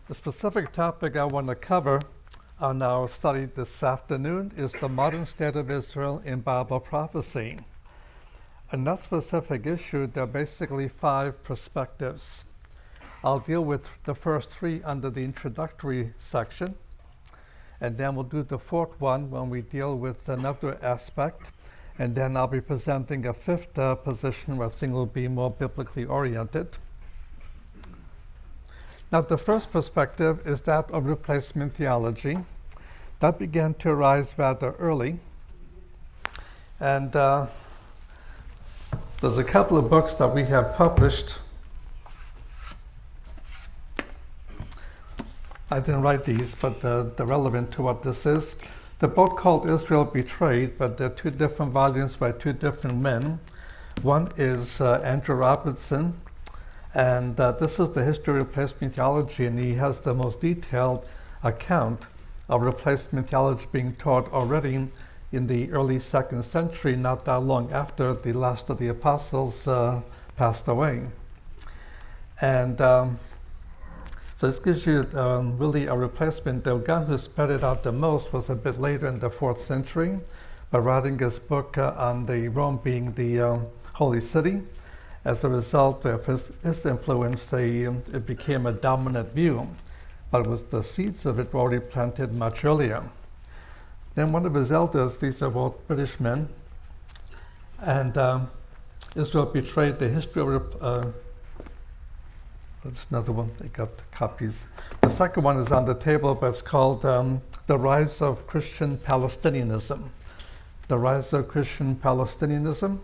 The specific topic I want to cover on our study this afternoon is the modern state of Israel in Bible prophecy. On that specific issue, there are basically 5 perspectives. I'll deal with the first 3 under the introductory section, and then we'll do the 4th one when we deal with another aspect, and then I'll be presenting a 5th position where things will be more biblically oriented. Now, the first perspective is that of replacement theology. That began to arise rather early. And there's a couple of books that we have published. I didn't write these, but they're relevant to what this is. The book called Israel Betrayed, but they're 2 different volumes by 2 different men. One is Andrew Robertson, and this is the history of replacement theology, and he has the most detailed account of replacement theology being taught already in the early 2nd century, not that long after the last of the apostles passed away. And so this gives you really a replacement. The guy who spread it out the most was a bit later in the 4th century, by writing his book on the Rome being the holy city. As a result of his influence, it became a dominant view, but it was the seeds of it were already planted much earlier. Then one of his elders, these are both British men, and Israel Betrayed, the history of there's another one, they got copies. The second one is on the table, but it's called The Rise of Christian Palestinianism. The Rise of Christian Palestinianism.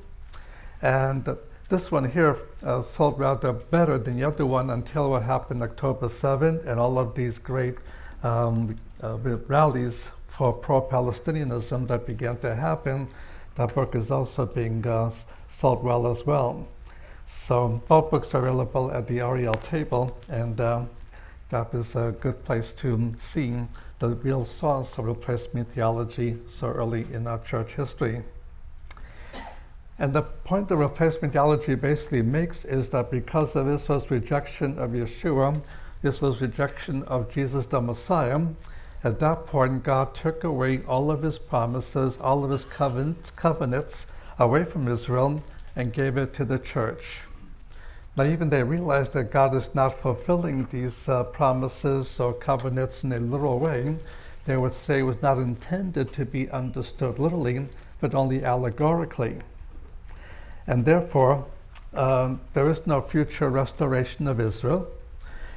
And this one here sold rather better than the other one until what happened October 7 and all of these great rallies for pro-Palestinianism that began to happen. That book is also being sold well as well. So both books are available at the REL table, and that is a good place to see the real source of replacement theology so early in our church history. And the point the replacement theology basically makes is that because of Israel's rejection of Yeshua, Israel's rejection of Jesus the Messiah, at that point God took away all of his promises, all of his covenants away from Israel and gave it to the church. Now even they realized that God is not fulfilling these promises or covenants in a literal way. They would say it was not intended to be understood literally, but only allegorically. And therefore, there is no future restoration of Israel.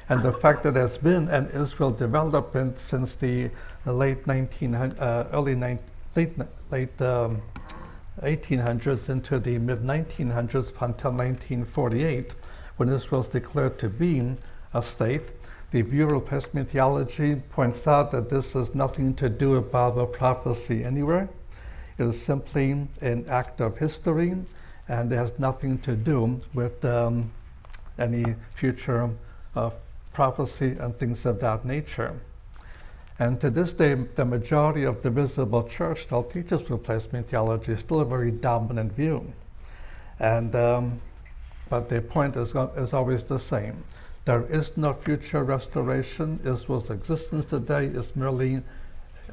And the fact that there's been an Israel development since the late 1800s into the mid-1900s until 1948, when Israel was declared to be a state, the view of replacement theology points out that this has nothing to do with Bible prophecy anywhere. It is simply an act of history, and it has nothing to do with any future prophecy and things of that nature. And to this day, the majority of the visible church still teaches replacement theology. It's still a very dominant view. And but the point is always the same. There is no future restoration. Israel's existence today is merely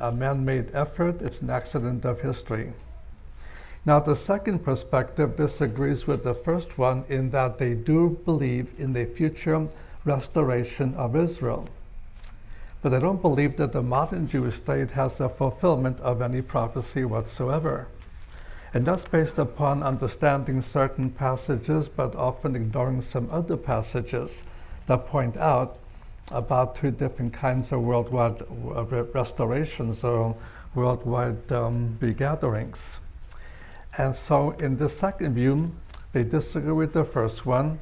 a man-made effort. It's an accident of history. Now, the second perspective disagrees with the first one in that they do believe in the future restoration of Israel. But they don't believe that the modern Jewish state has a fulfillment of any prophecy whatsoever. And that's based upon understanding certain passages, but often ignoring some other passages that point out about 2 different kinds of worldwide restorations or worldwide regatherings. And so in the second view, they disagree with the first one.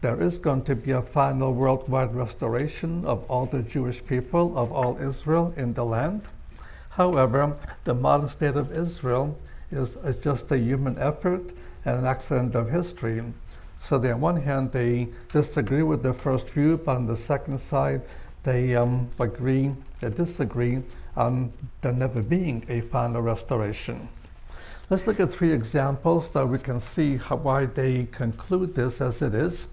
There is going to be a final worldwide restoration of all the Jewish people, of all Israel in the land. However, the modern state of Israel is just a human effort and an accident of history. So on one hand, they disagree with the first view, but on the second side, they disagree on there never being a final restoration. Let's look at 3 examples that we can see why they conclude this as it is.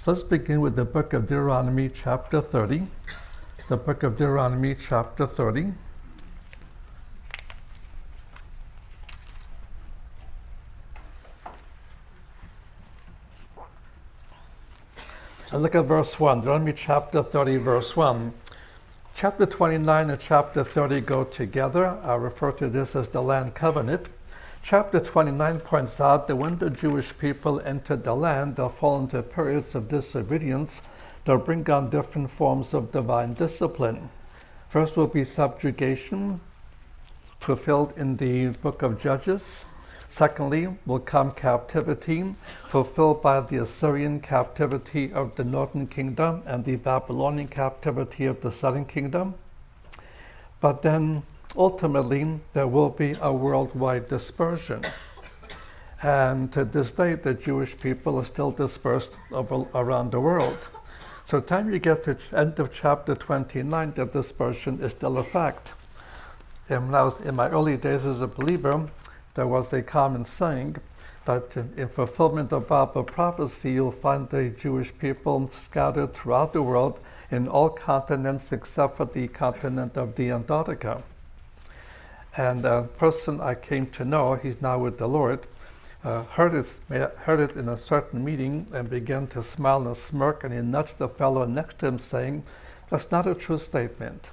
So let's begin with the book of Deuteronomy, chapter 30. the book of Deuteronomy, chapter 30. And look at verse 1, Deuteronomy chapter 30, verse 1. Chapter 29 and chapter 30 go together. I refer to this as the land covenant. Chapter 29 points out that when the Jewish people enter the land, they'll fall into periods of disobedience. They'll bring on different forms of divine discipline. First will be subjugation, fulfilled in the book of Judges. Secondly, will come captivity, fulfilled by the Assyrian captivity of the northern kingdom and the Babylonian captivity of the southern kingdom. But then, ultimately, there will be a worldwide dispersion. And to this day, the Jewish people are still dispersed around the world. So by the time you get to the end of chapter 29, the dispersion is still a fact. And now, in my early days as a believer, there was a common saying that in fulfillment of Bible prophecy, you'll find the Jewish people scattered throughout the world in all continents except for the continent of the Antarctica. And a person I came to know, he's now with the Lord, heard it in a certain meeting and began to smile and smirk, and he nudged the fellow next to him saying, "That's not a true statement.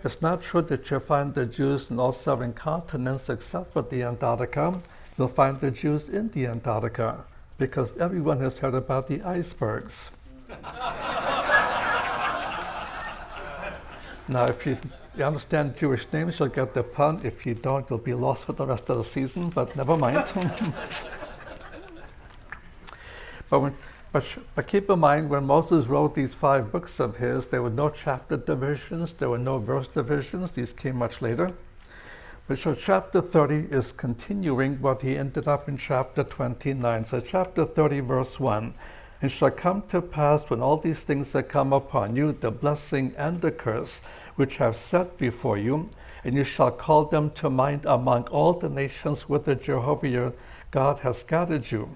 It's not true that you'll find the Jews in all 7 continents except for the Antarctica. You'll find the Jews in the Antarctica because everyone has heard about the icebergs." Now, if you understand Jewish names, you'll get the pun. If you don't, you'll be lost for the rest of the season, but never mind. But keep in mind, when Moses wrote these 5 books of his, there were no chapter divisions, there were no verse divisions. These came much later. But so chapter 30 is continuing what he ended up in chapter 29. So chapter 30, verse 1. "It shall come to pass when all these things that come upon you, the blessing and the curse, which I have set before you, and you shall call them to mind among all the nations whither Jehovah your God has scattered you,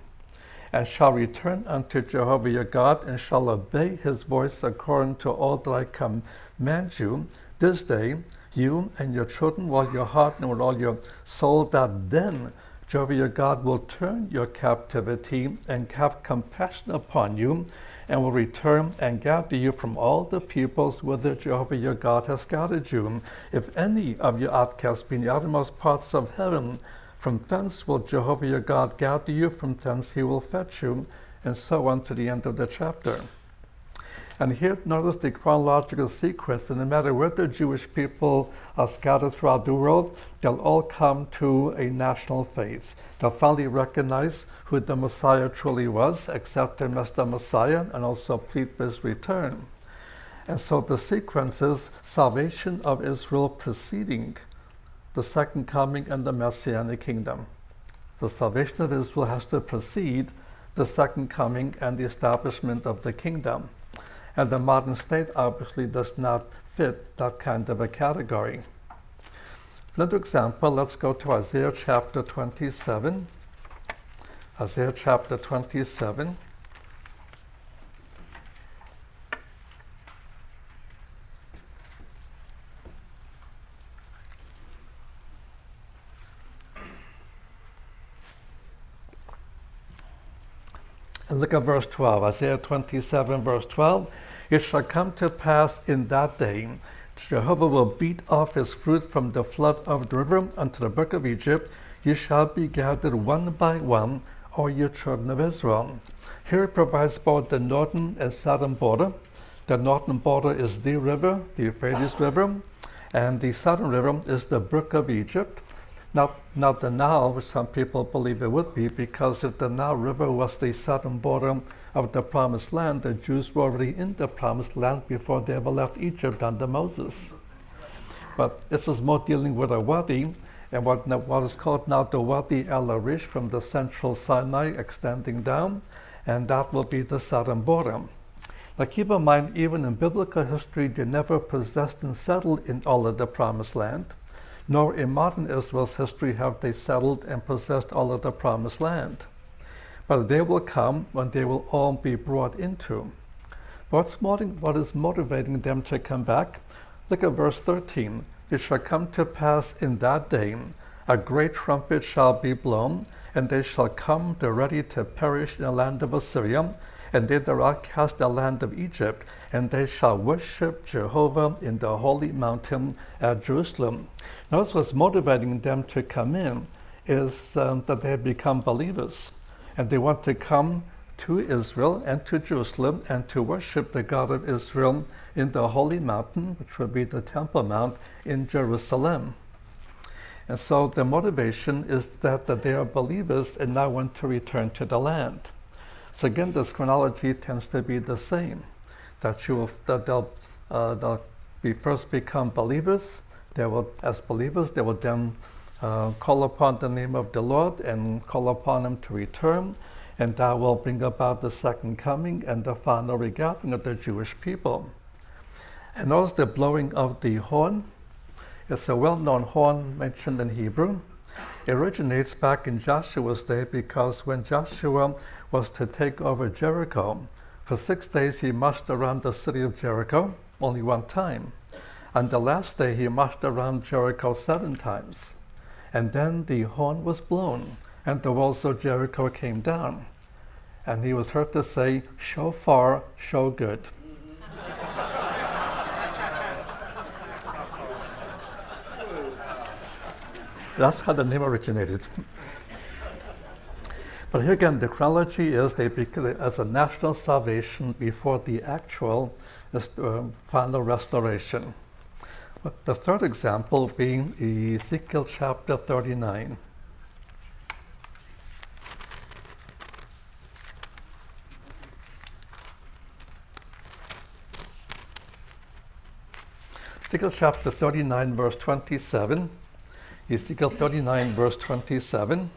and shall return unto Jehovah your God, and shall obey his voice according to all that I command you this day, you and your children, with all your heart and with all your soul, that then Jehovah your God will turn your captivity and have compassion upon you, and will return and gather you from all the peoples whither Jehovah your God has scattered you. If any of your outcasts be in the outermost parts of heaven, from thence will Jehovah your God gather you, from thence he will fetch you," and so on to the end of the chapter. And here, notice the chronological sequence, and no matter where the Jewish people are scattered throughout the world, they'll all come to a national faith. They'll finally recognize who the Messiah truly was, accept him as the Messiah, and also plead for his return. And so the sequence is salvation of Israel preceding the second coming and the Messianic kingdom. The salvation of Israel has to precede the second coming and the establishment of the kingdom. And the modern state obviously does not fit that kind of a category. For another example, let's go to Isaiah chapter 27. Isaiah chapter 27. And look at verse 12, Isaiah 27, verse 12. "It shall come to pass in that day, Jehovah will beat off his fruit from the flood of the river unto the brook of Egypt. You shall be gathered one by one, all you children of Israel." Here it provides both the northern and southern border. The northern border is the river, the Euphrates River, and the southern river is the brook of Egypt. Not the Nile, which some people believe it would be, because if the Nile River was the southern border of the Promised Land, the Jews were already in the Promised Land before they ever left Egypt under Moses. But this is more dealing with a wadi, and what is called now the Wadi el-Arish, from the central Sinai extending down, and that will be the southern border. Now keep in mind, even in biblical history, they never possessed and settled in all of the Promised Land. Nor in modern Israel's history have they settled and possessed all of the Promised Land. But a day will come when they will all be brought into. What is motivating them to come back? Look at verse 13. It shall come to pass in that day, a great trumpet shall be blown, and they shall come, the ready to perish in the land of Assyria, and they that are outcast in the land of Egypt, and they shall worship Jehovah in the holy mountain at Jerusalem. Notice what's motivating them to come in is that they have become believers, and they want to come to Israel and to Jerusalem and to worship the God of Israel in the holy mountain, which would be the Temple Mount in Jerusalem. And so the motivation is that they are believers and now want to return to the land. So again, this chronology tends to be the same. That they'll first become believers. They will, as believers, they will then call upon the name of the Lord and call upon Him to return, and that will bring about the second coming and the final regathering of the Jewish people. And notice the blowing of the horn. It's a well-known horn mentioned in Hebrew. It originates back in Joshua's day, because when Joshua was to take over Jericho, for 6 days he marched around the city of Jericho only one time. On the last day he marched around Jericho 7 times. And then the horn was blown, and the walls of Jericho came down. And he was heard to say, "Shofar, show good." That's how the name originated. But here again, the chronology is they become as a national salvation before the actual final restoration. The third example being Ezekiel chapter 39. Ezekiel chapter 39, verse 27. Ezekiel 39, verse 27.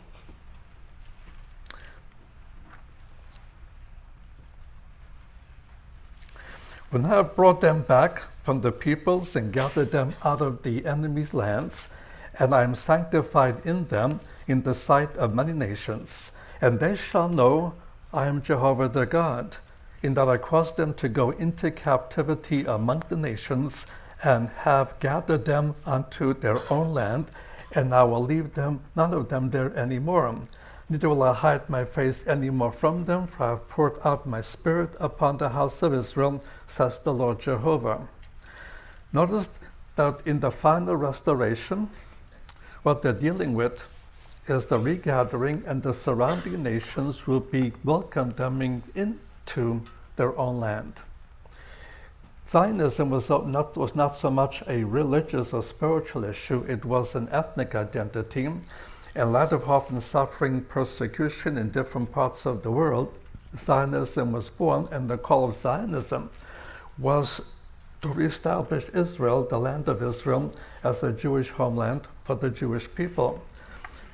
When I have brought them back from the peoples and gathered them out of the enemy's lands, and I am sanctified in them in the sight of many nations, and they shall know I am Jehovah their God, in that I caused them to go into captivity among the nations, and have gathered them unto their own land, and I will leave them, none of them there any more. Neither will I hide my face any more from them, for I have poured out my spirit upon the house of Israel, says the Lord Jehovah. Notice that in the final restoration, what they're dealing with is the regathering, and the surrounding nations will be welcoming into their own land. Zionism was not so much a religious or spiritual issue, it was an ethnic identity. In light of often suffering persecution in different parts of the world, Zionism was born, and the call of Zionism was to reestablish Israel, the land of Israel, as a Jewish homeland for the Jewish people.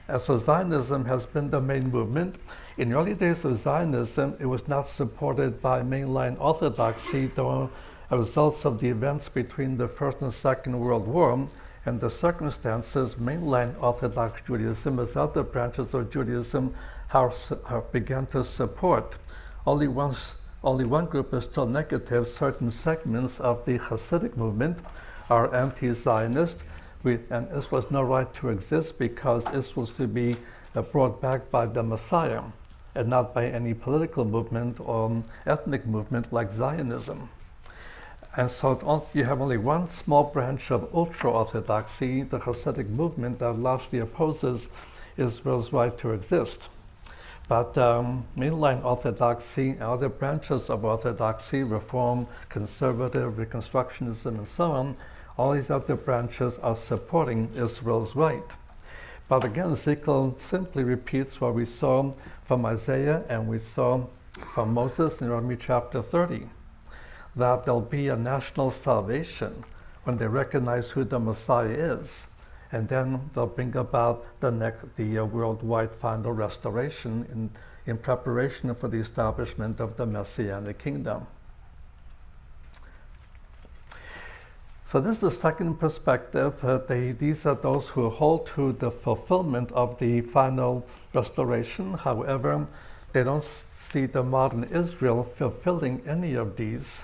And so Zionism has been the main movement. In the early days of Zionism, it was not supported by mainline Orthodoxy, though as results of the events between the First and Second World War and the circumstances, mainline Orthodox Judaism, as other branches of Judaism, began to support. Only one group is still negative. Certain segments of the Hasidic movement are anti-Zionist, and this was no right to exist because this was to be brought back by the Messiah and not by any political movement or ethnic movement like Zionism. And so you have only one small branch of ultra-Orthodoxy, the Hasidic movement, that largely opposes Israel's right to exist. But mainline Orthodoxy and other branches of Orthodoxy, Reform, Conservative, Reconstructionism, and so on, all these other branches are supporting Israel's right. But again, Ezekiel simply repeats what we saw from Isaiah and we saw from Moses in Deuteronomy chapter 30. That there'll be a national salvation when they recognize who the Messiah is, and then they'll bring about the worldwide final restoration in preparation for the establishment of the Messianic kingdom. So this is the second perspective. These are those who hold to the fulfillment of the final restoration. However, they don't see the modern Israel fulfilling any of these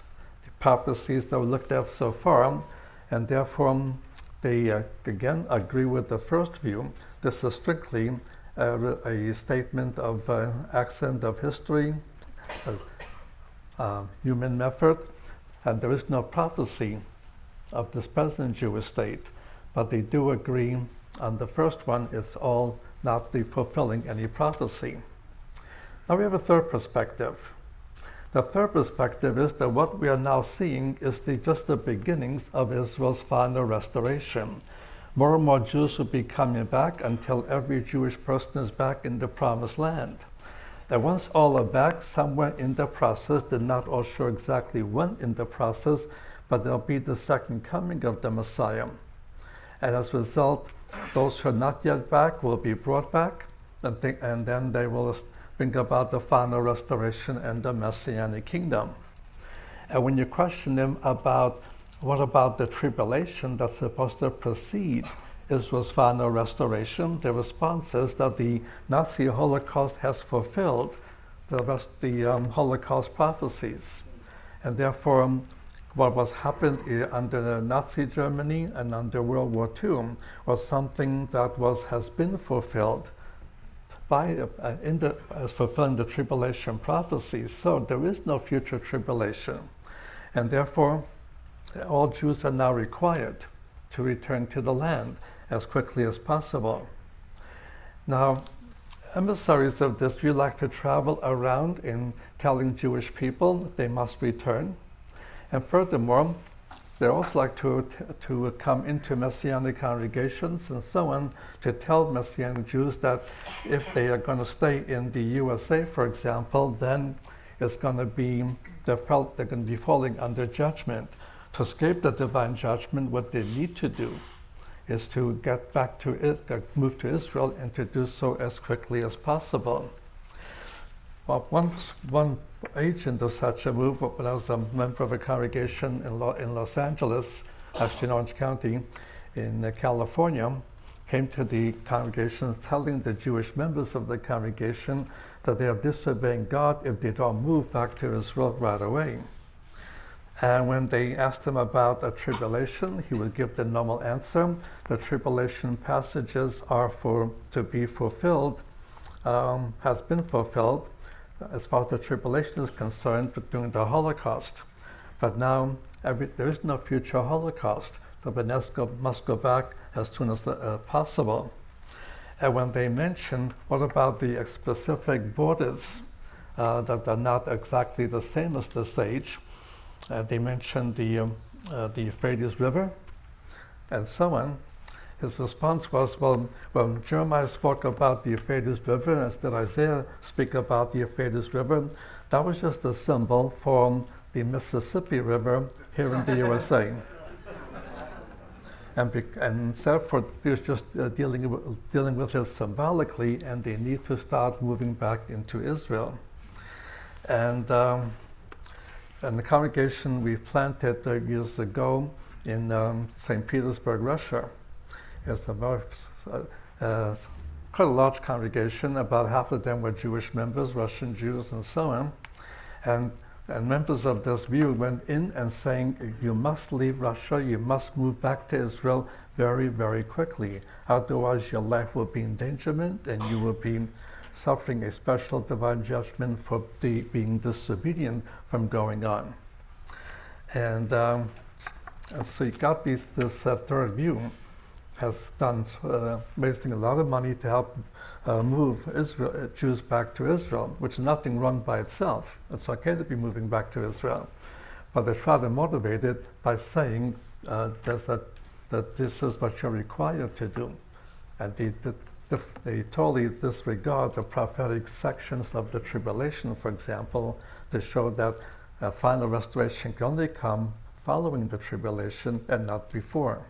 prophecies that we looked at so far, And therefore, they again agree with the first view. This is strictly a statement of accident of history, human method, and there is no prophecy of this present Jewish state. But they do agree on the first one, it's all not the fulfilling any prophecy. Now we have a third perspective. The third perspective is that what we are now seeing is just the beginnings of Israel's final restoration. More and more Jews will be coming back until every Jewish person is back in the promised land. And once all are back, somewhere in the process, they're not all sure exactly when in the process, but there'll be the second coming of the Messiah. And as a result, those who are not yet back will be brought back, and then they will bring about the final restoration and the Messianic kingdom. And when you question them about what about the tribulation that's supposed to precede Israel's final restoration, the response is that the Nazi Holocaust has fulfilled the Holocaust prophecies. And therefore, what was happened under Nazi Germany and under World War II was something that has been fulfilled as fulfilling the tribulation prophecies. So there is no future tribulation. And therefore, all Jews are now required to return to the land as quickly as possible. Now, emissaries of this view like to travel around in telling Jewish people they must return. And furthermore, they also like to come into Messianic congregations and so on to tell Messianic Jews that if they are going to stay in the USA, for example, then it's going to be, they're going to be falling under judgment. To escape the divine judgment, what they need to do is to get back to it, move to Israel, and to do so as quickly as possible. Well, one agent of such a move, when I was a member of a congregation in Los Angeles, actually in Orange County, in California, came to the congregation telling the Jewish members of the congregation that they are disobeying God if they don't move back to Israel right away. And when they asked him about a tribulation, he would give the normal answer. The tribulation passages are to be fulfilled, has been fulfilled, as far as the tribulation is concerned, during the Holocaust. But now, there is no future Holocaust. The Benesco must go back as soon as possible. And when they mention, what about the specific borders that are not exactly the same as the stage, they mentioned the Euphrates River and so on. His response was, well, when Jeremiah spoke about the Euphrates River, and did Isaiah speak about the Euphrates River, that was just a symbol for the Mississippi River here in the USA. And therefore, he was just dealing with it symbolically, and they need to start moving back into Israel. And the congregation we planted years ago in St. Petersburg, Russia, is quite a large congregation. About half of them were Jewish members, Russian Jews, and so on. And members of this view went in and saying, you must leave Russia, you must move back to Israel very, very quickly. Otherwise, your life will be in endangerment, and you will be suffering a special divine judgment for being disobedient from going on. And so you got this third view has done raising a lot of money to help move Jews back to Israel, which is nothing wrong by itself. It's okay to be moving back to Israel. But they try to motivate it by saying that this is what you're required to do. And they totally disregard the prophetic sections of the tribulation, for example, to show that final restoration can only come following the tribulation and not before.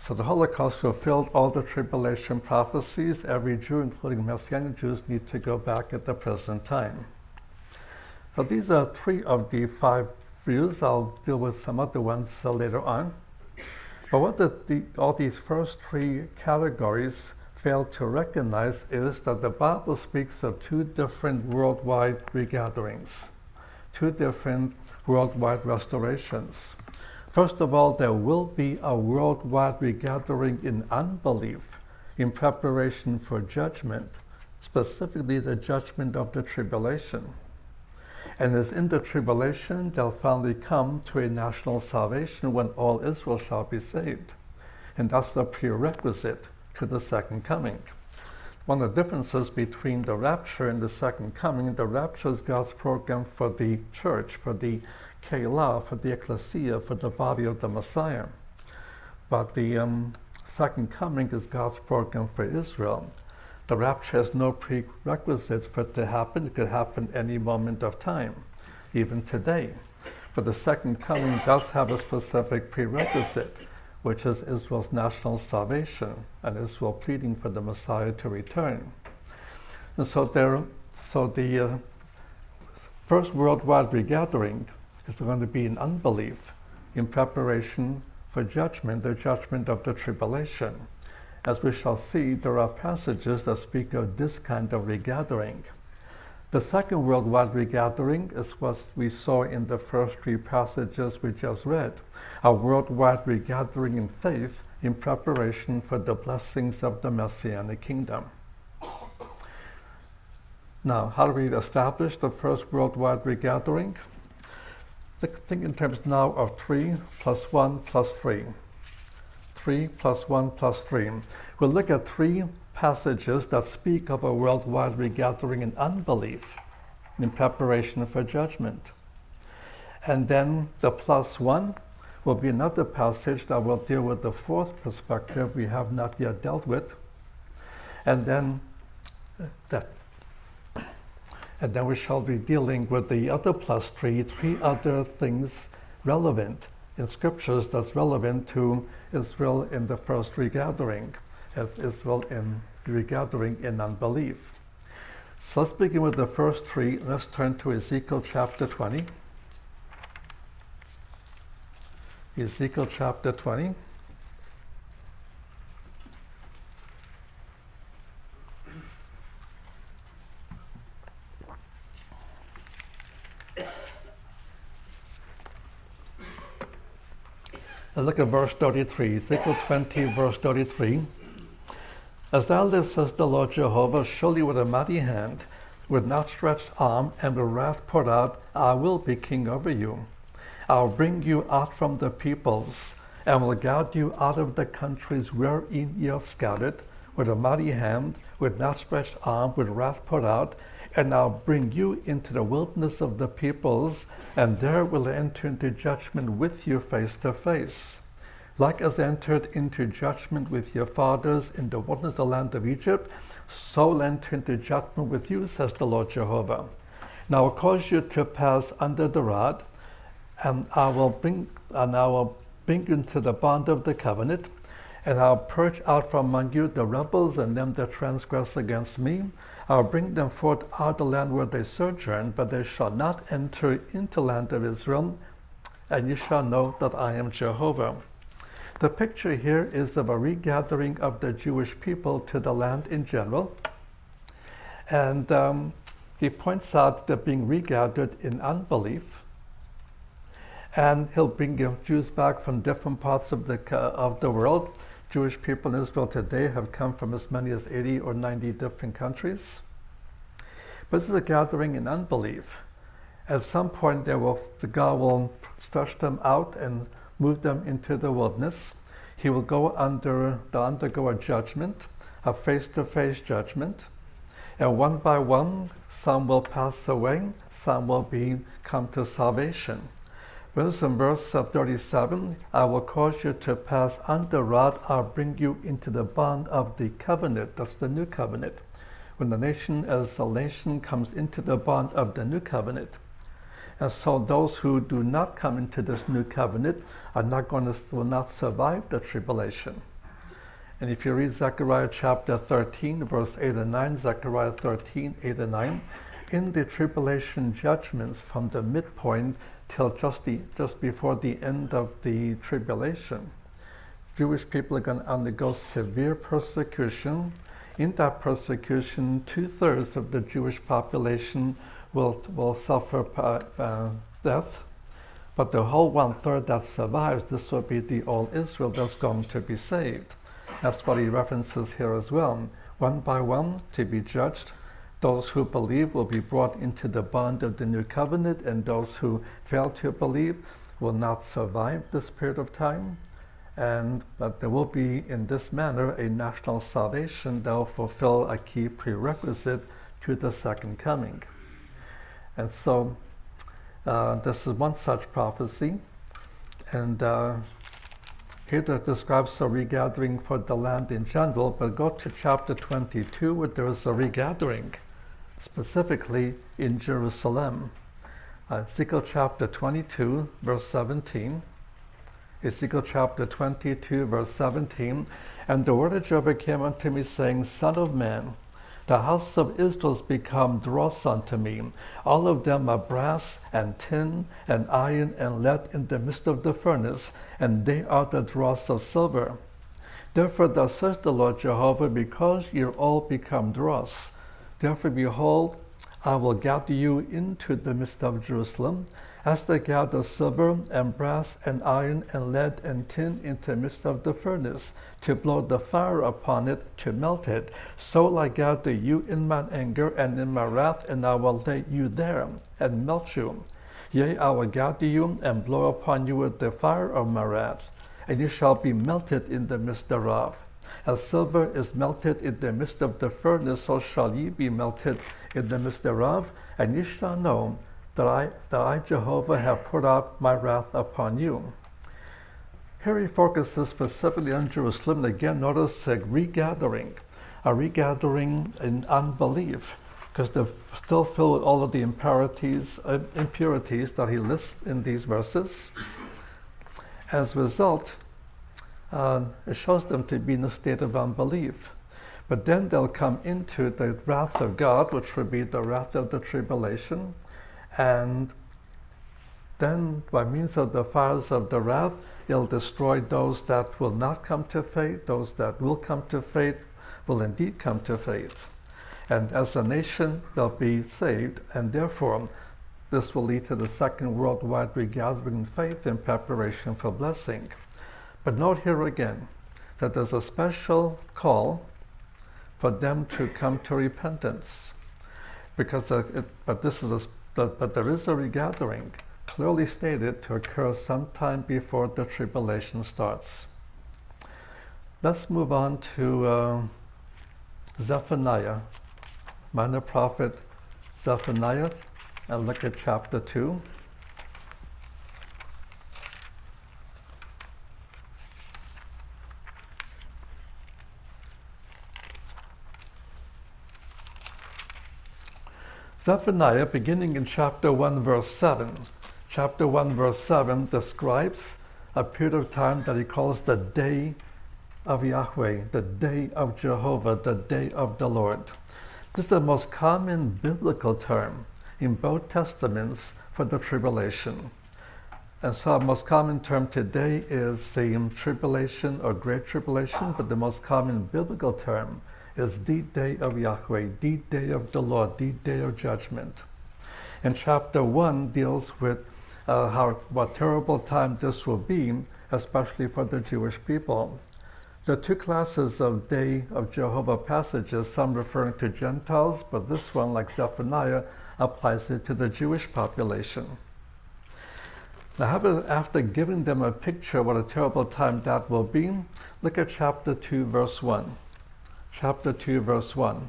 So the Holocaust fulfilled all the tribulation prophecies. Every Jew, including Messianic Jews, need to go back at the present time. So these are 3 of the 5 views. I'll deal with some other ones later on. But what all these first 3 categories fail to recognize is that the Bible speaks of 2 different worldwide regatherings, 2 different worldwide restorations. First of all, there will be a worldwide regathering in unbelief in preparation for judgment, specifically the judgment of the tribulation. And as in the tribulation, they'll finally come to a national salvation when all Israel shall be saved. And that's the prerequisite to the second coming. One of the differences between the rapture and the second coming, the rapture is God's program for the church, for the Keilah, for the ecclesia, for the body of the Messiah. But the second coming is God's program for Israel. The rapture has no prerequisites for it to happen. It could happen any moment of time, even today. But the second coming does have a specific prerequisite, which is Israel's national salvation and Israel pleading for the Messiah to return. And so the first worldwide regathering is going to be in unbelief, in preparation for judgment, the judgment of the tribulation. As we shall see, there are passages that speak of this kind of regathering. The second worldwide regathering is what we saw in the first three passages we just read, a worldwide regathering in faith in preparation for the blessings of the Messianic kingdom. Now, how do we establish the first worldwide regathering? Think in terms now of 3 plus 1 plus 3. 3 plus 1 plus 3. We'll look at three passages that speak of a worldwide regathering in unbelief in preparation for judgment. And then the plus 1 will be another passage that will deal with the fourth perspective we have not yet dealt with. And then we shall be dealing with the other plus 3, three other things relevant in scriptures that's relevant to Israel in the first regathering, as Israel in regathering in unbelief. So let's begin with the first three. Let's turn to Ezekiel chapter 20. Ezekiel chapter 20. Let's look at verse 33, Ezekiel 20, verse 33. As thou livest, says the Lord Jehovah, surely with a mighty hand, with outstretched arm, and with wrath poured out, I will be king over you. I will bring you out from the peoples, and will gather you out of the countries wherein ye are scattered, with a mighty hand, with outstretched arm, with wrath poured out, and I'll bring you into the wilderness of the peoples, and there will I enter into judgment with you face to face. Like as I entered into judgment with your fathers in the wilderness of the land of Egypt, so will I enter into judgment with you, says the Lord Jehovah. Now I will cause you to pass under the rod, and I will bring you into the bond of the covenant, and I'll purge out from among you the rebels and them that transgress against me. I'll bring them forth out of the land where they sojourn, but they shall not enter into the land of Israel, and you shall know that I am Jehovah. The picture here is of a regathering of the Jewish people to the land in general. And he points out they're being regathered in unbelief. And he'll bring Jews back from different parts of the world. Jewish people in Israel today have come from as many as 80 or 90 different countries. But this is a gathering in unbelief. At some point, God will stretch them out and move them into the wilderness. He will undergo a judgment, a face-to-face judgment. And one by one, some will pass away, some will come to salvation. When it's in verse 37, I will cause you to pass under rod, I'll bring you into the bond of the covenant. That's the new covenant. When the nation as a nation comes into the bond of the new covenant. And so those who do not come into this new covenant will not survive the tribulation. And if you read Zechariah chapter 13, verse 8 and 9, Zechariah 13, 8 and 9, in the tribulation judgments from the midpoint till just before the end of the tribulation, Jewish people are going to undergo severe persecution. In that persecution, 2/3 of the Jewish population will suffer death. But the whole 1/3 that survives, this will be the all Israel that's going to be saved. That's what he references here as well. One by one to be judged. Those who believe will be brought into the bond of the new covenant, and those who fail to believe will not survive this period of time. And but there will be, in this manner, a national salvation that will fulfill a key prerequisite to the second coming. And so this is one such prophecy. And here that describes a regathering for the land in general, but go to chapter 22 where there is a regathering, specifically in Jerusalem. Ezekiel chapter 22, verse 17. Ezekiel chapter 22, verse 17. And the word of Jehovah came unto me, saying, Son of man, the house of Israel is become dross unto me. All of them are brass and tin and iron and lead in the midst of the furnace, and they are the dross of silver. Therefore thus says the Lord Jehovah, because ye are all become dross, therefore behold, I will gather you into the midst of Jerusalem, as they gather silver and brass and iron and lead and tin into the midst of the furnace, to blow the fire upon it, to melt it. So will I gather you in mine anger and in my wrath, and I will lay you there and melt you. Yea, I will gather you and blow upon you with the fire of my wrath, and you shall be melted in the midst thereof. As silver is melted in the midst of the furnace, so shall ye be melted in the midst thereof, and ye shall know that I, Jehovah, have poured out my wrath upon you. Here he focuses specifically on Jerusalem. Again, notice a regathering in unbelief, because they're still filled with all of the impurities that he lists in these verses. As a result, it shows them to be in a state of unbelief. But then they'll come into the wrath of God, which would be the wrath of the tribulation. And then, by means of the fires of the wrath, it'll destroy those that will not come to faith. Those that will come to faith will indeed come to faith. And as a nation, they'll be saved, and therefore, this will lead to the second worldwide regathering in faith in preparation for blessing. But note here again that there's a special call for them to come to repentance, because but there is a regathering clearly stated to occur sometime before the tribulation starts. Let's move on to Zephaniah, minor prophet Zephaniah, and look at chapter 2. Zephaniah, beginning in chapter 1, verse 7. Chapter 1, verse 7 describes a period of time that he calls the day of Yahweh, the day of Jehovah, the day of the Lord. This is the most common biblical term in both testaments for the tribulation. And so the most common term today is the tribulation or great tribulation, but the most common biblical term is the day of Yahweh, the day of the Lord, the day of judgment. And chapter 1 deals with what terrible time this will be, especially for the Jewish people. There are two classes of Day of Jehovah passages, some referring to Gentiles, but this one, like Zephaniah, applies it to the Jewish population. Now, after giving them a picture of what a terrible time that will be, look at chapter 2, verse 1. Chapter 2, verse 1.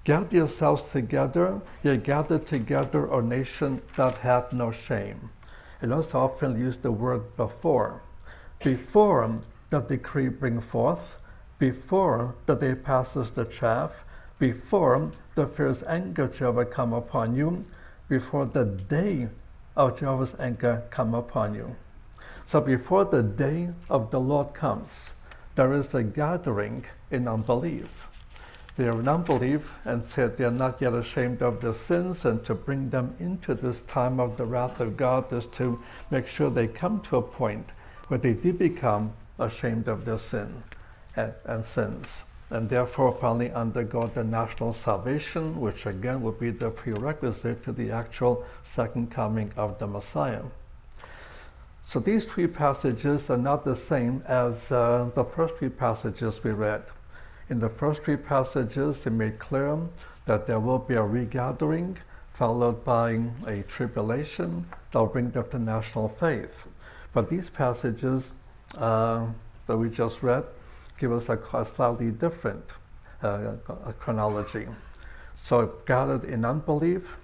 Gather yourselves together, yea, gather together, O nation that hath no shame. It also often used the word before. Before the decree bring forth, before the day passes the chaff, before the fierce anger of Jehovah come upon you, before the day of Jehovah's anger come upon you. So before the day of the Lord comes, there is a gathering in unbelief. They are in unbelief, and said they are not yet ashamed of their sins, and to bring them into this time of the wrath of God is to make sure they come to a point where they do become ashamed of their sin and sins, and therefore finally undergo the national salvation, which again will be the prerequisite to the actual second coming of the Messiah. So these three passages are not the same as the first three passages we read. In the first three passages, it made clear that there will be a regathering followed by a tribulation that will bring them to national faith. But these passages that we just read give us a slightly different chronology. So gathered in unbelief,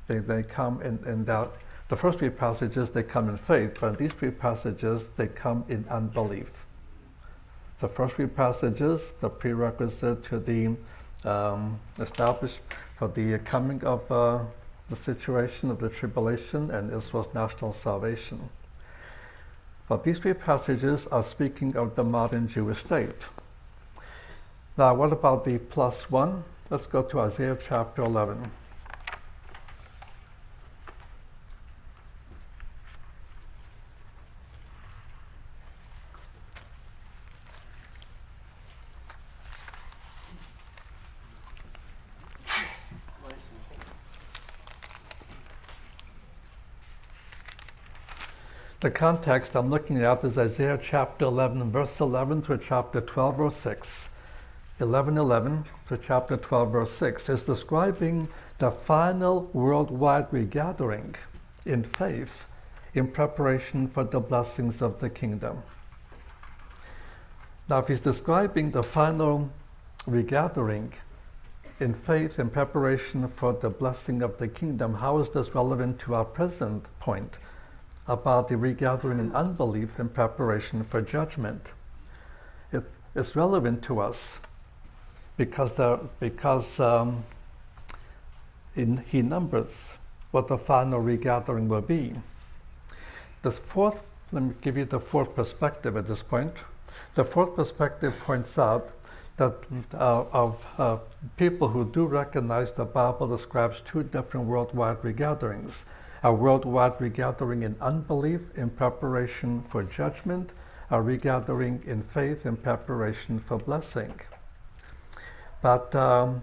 they come in that. The first three passages, they come in faith, but in these three passages, they come in unbelief. The first three passages, the prerequisite to the established for the coming of the situation of the tribulation and Israel's national salvation. But these three passages are speaking of the modern Jewish state. Now, what about the plus one? Let's go to Isaiah chapter 11. The context I'm looking at is Isaiah chapter 11, verse 11 through chapter 12, verse 6. 11:11 to chapter 12, verse 6 is describing the final worldwide regathering in faith in preparation for the blessings of the kingdom. Now, if he's describing the final regathering in faith in preparation for the blessing of the kingdom, how is this relevant to our present point about the regathering in unbelief in preparation for judgment? It's relevant to us because he numbers what the final regathering will be. Let me give you the fourth perspective at this point. The fourth perspective points out that of people who do recognize the Bible describes two different worldwide regatherings. A worldwide regathering in unbelief in preparation for judgment, a regathering in faith in preparation for blessing. But are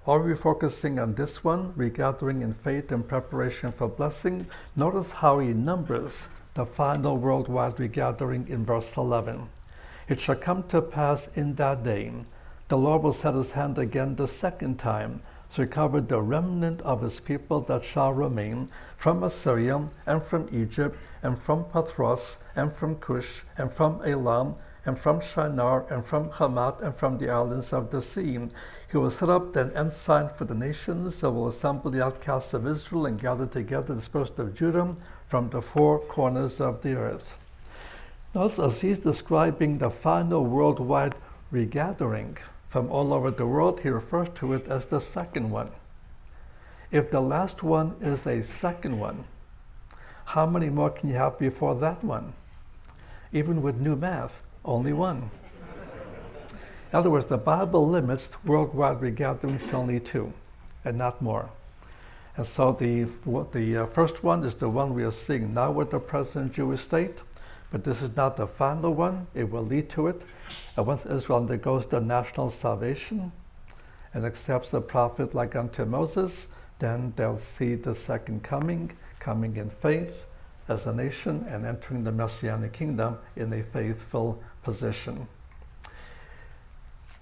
we focusing on this one, regathering in faith in preparation for blessing? Notice how he numbers the final worldwide regathering in verse 11. It shall come to pass in that day, the Lord will set his hand again the second time, to recover the remnant of his people that shall remain from Assyria, and from Egypt, and from Pathros, and from Cush, and from Elam, and from Shinar, and from Hamath, and from the islands of the sea. He will set up an ensign for the nations, that will assemble the outcasts of Israel, and gather together the dispersed of Judah from the four corners of the earth. Notice, as he's describing the final worldwide regathering from all over the world, he refers to it as the second one. If the last one is a second one, how many more can you have before that one? Even with new math, only one. In other words, the Bible limits worldwide regatherings to only two, and not more. And so the first one is the one we are seeing now with the present Jewish state, but this is not the final one. It will lead to it. And once Israel undergoes the national salvation and accepts the prophet like unto Moses, then they'll see the second coming in faith as a nation and entering the Messianic kingdom in a faithful position.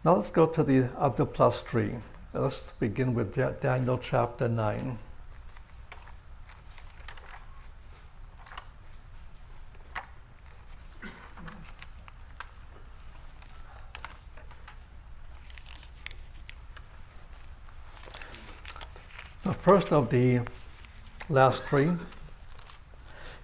Now let's go to the other plus three. Let's begin with Daniel chapter 9. The first of the last three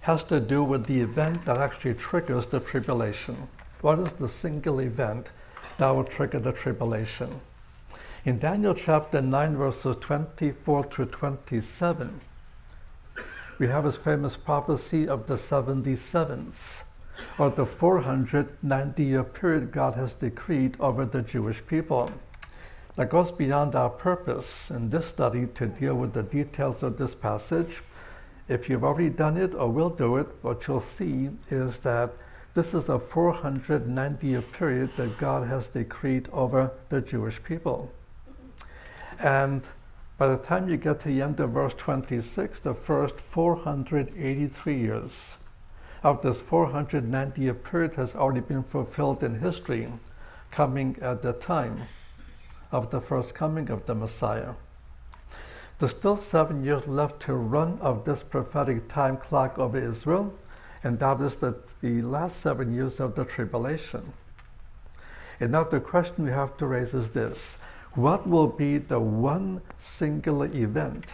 has to do with the event that actually triggers the tribulation. What is the single event that will trigger the tribulation? In Daniel chapter 9, verses 24 through 27, we have his famous prophecy of the 77s, or the 490-year period God has decreed over the Jewish people. That goes beyond our purpose in this study to deal with the details of this passage. If you've already done it or will do it, what you'll see is that this is a 490-year period that God has decreed over the Jewish people. And By the time you get to the end of verse 26, the first 483 years of this 490-year period has already been fulfilled in history, coming at the time of the first coming of the Messiah. There's still 7 years left to run of this prophetic time clock over Israel, and that is the last 7 years of the tribulation. And now the question we have to raise is this: what will be the one singular event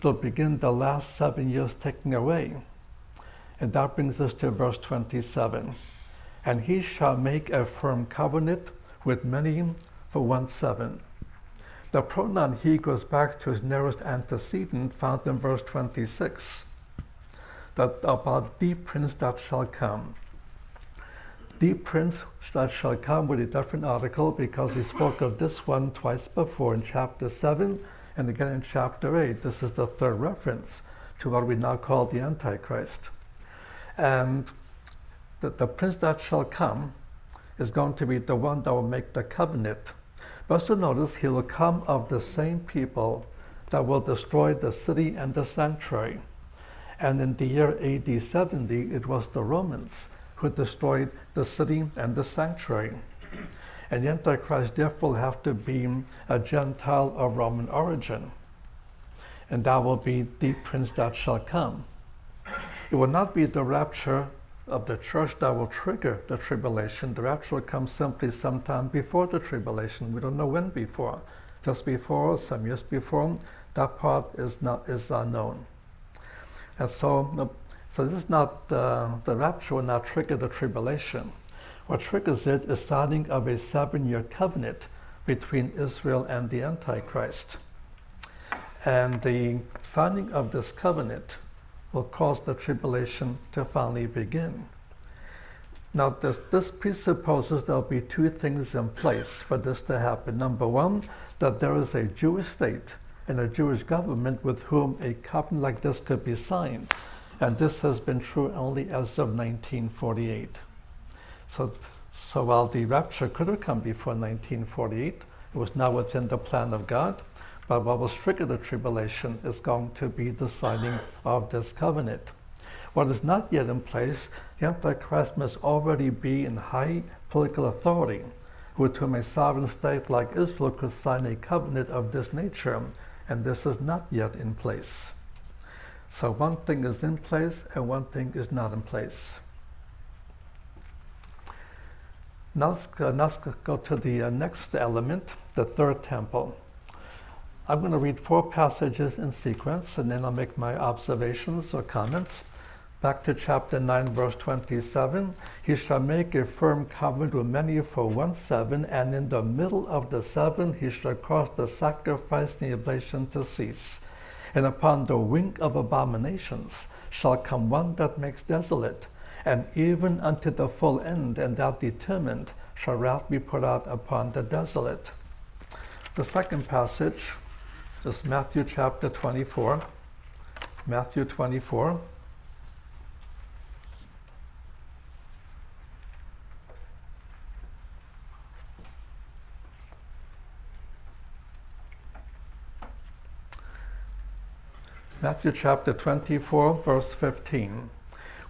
that will begin the last 7 years taking away? And that brings us to verse 27. And he shall make a firm covenant with many for 1 7. The pronoun he goes back to his nearest antecedent found in verse 26, that about the prince that shall come. The prince that shall come with a different article because he spoke of this one twice before in chapter 7 and again in chapter 8. This is the third reference to what we now call the Antichrist. And the prince that shall come is going to be the one that will make the covenant. But also notice he will come of the same people that will destroy the city and the sanctuary. And in the year AD 70, it was the Romans who destroyed the city and the sanctuary. And the Antichrist therefore will have to be a Gentile of Roman origin. And that will be the prince that shall come. It will not be the rapture of the church that will trigger the tribulation. The rapture will come simply sometime before the tribulation. We don't know when before. Just before, some years before. That part is unknown. And so this is not, the rapture will not trigger the tribulation. What triggers it is signing of a 7-year covenant between Israel and the Antichrist. And the signing of this covenant will cause the tribulation to finally begin. Now this presupposes there'll be two things in place for this to happen. Number one, that there is a Jewish state and a Jewish government with whom a covenant like this could be signed. And this has been true only as of 1948. So while the rapture could have come before 1948, it was not within the plan of God. But what will trigger the tribulation is going to be the signing of this covenant. What is not yet in place, the Antichrist must already be in high political authority, with whom a sovereign state like Israel could sign a covenant of this nature, and this is not yet in place. So one thing is in place and one thing is not in place. Now let's go to the next element, the third temple. I'm going to read 4 passages in sequence, and then I'll make my observations or comments. Back to chapter 9, verse 27. He shall make a firm covenant with many for 1 7, and in the middle of the 7 he shall cause the sacrifice and the oblation to cease. And upon the wing of abominations shall come one that makes desolate, and even unto the full end, and that determined, shall wrath be put out upon the desolate. The second passage is Matthew chapter 24. Matthew 24. Matthew chapter 24, verse 15.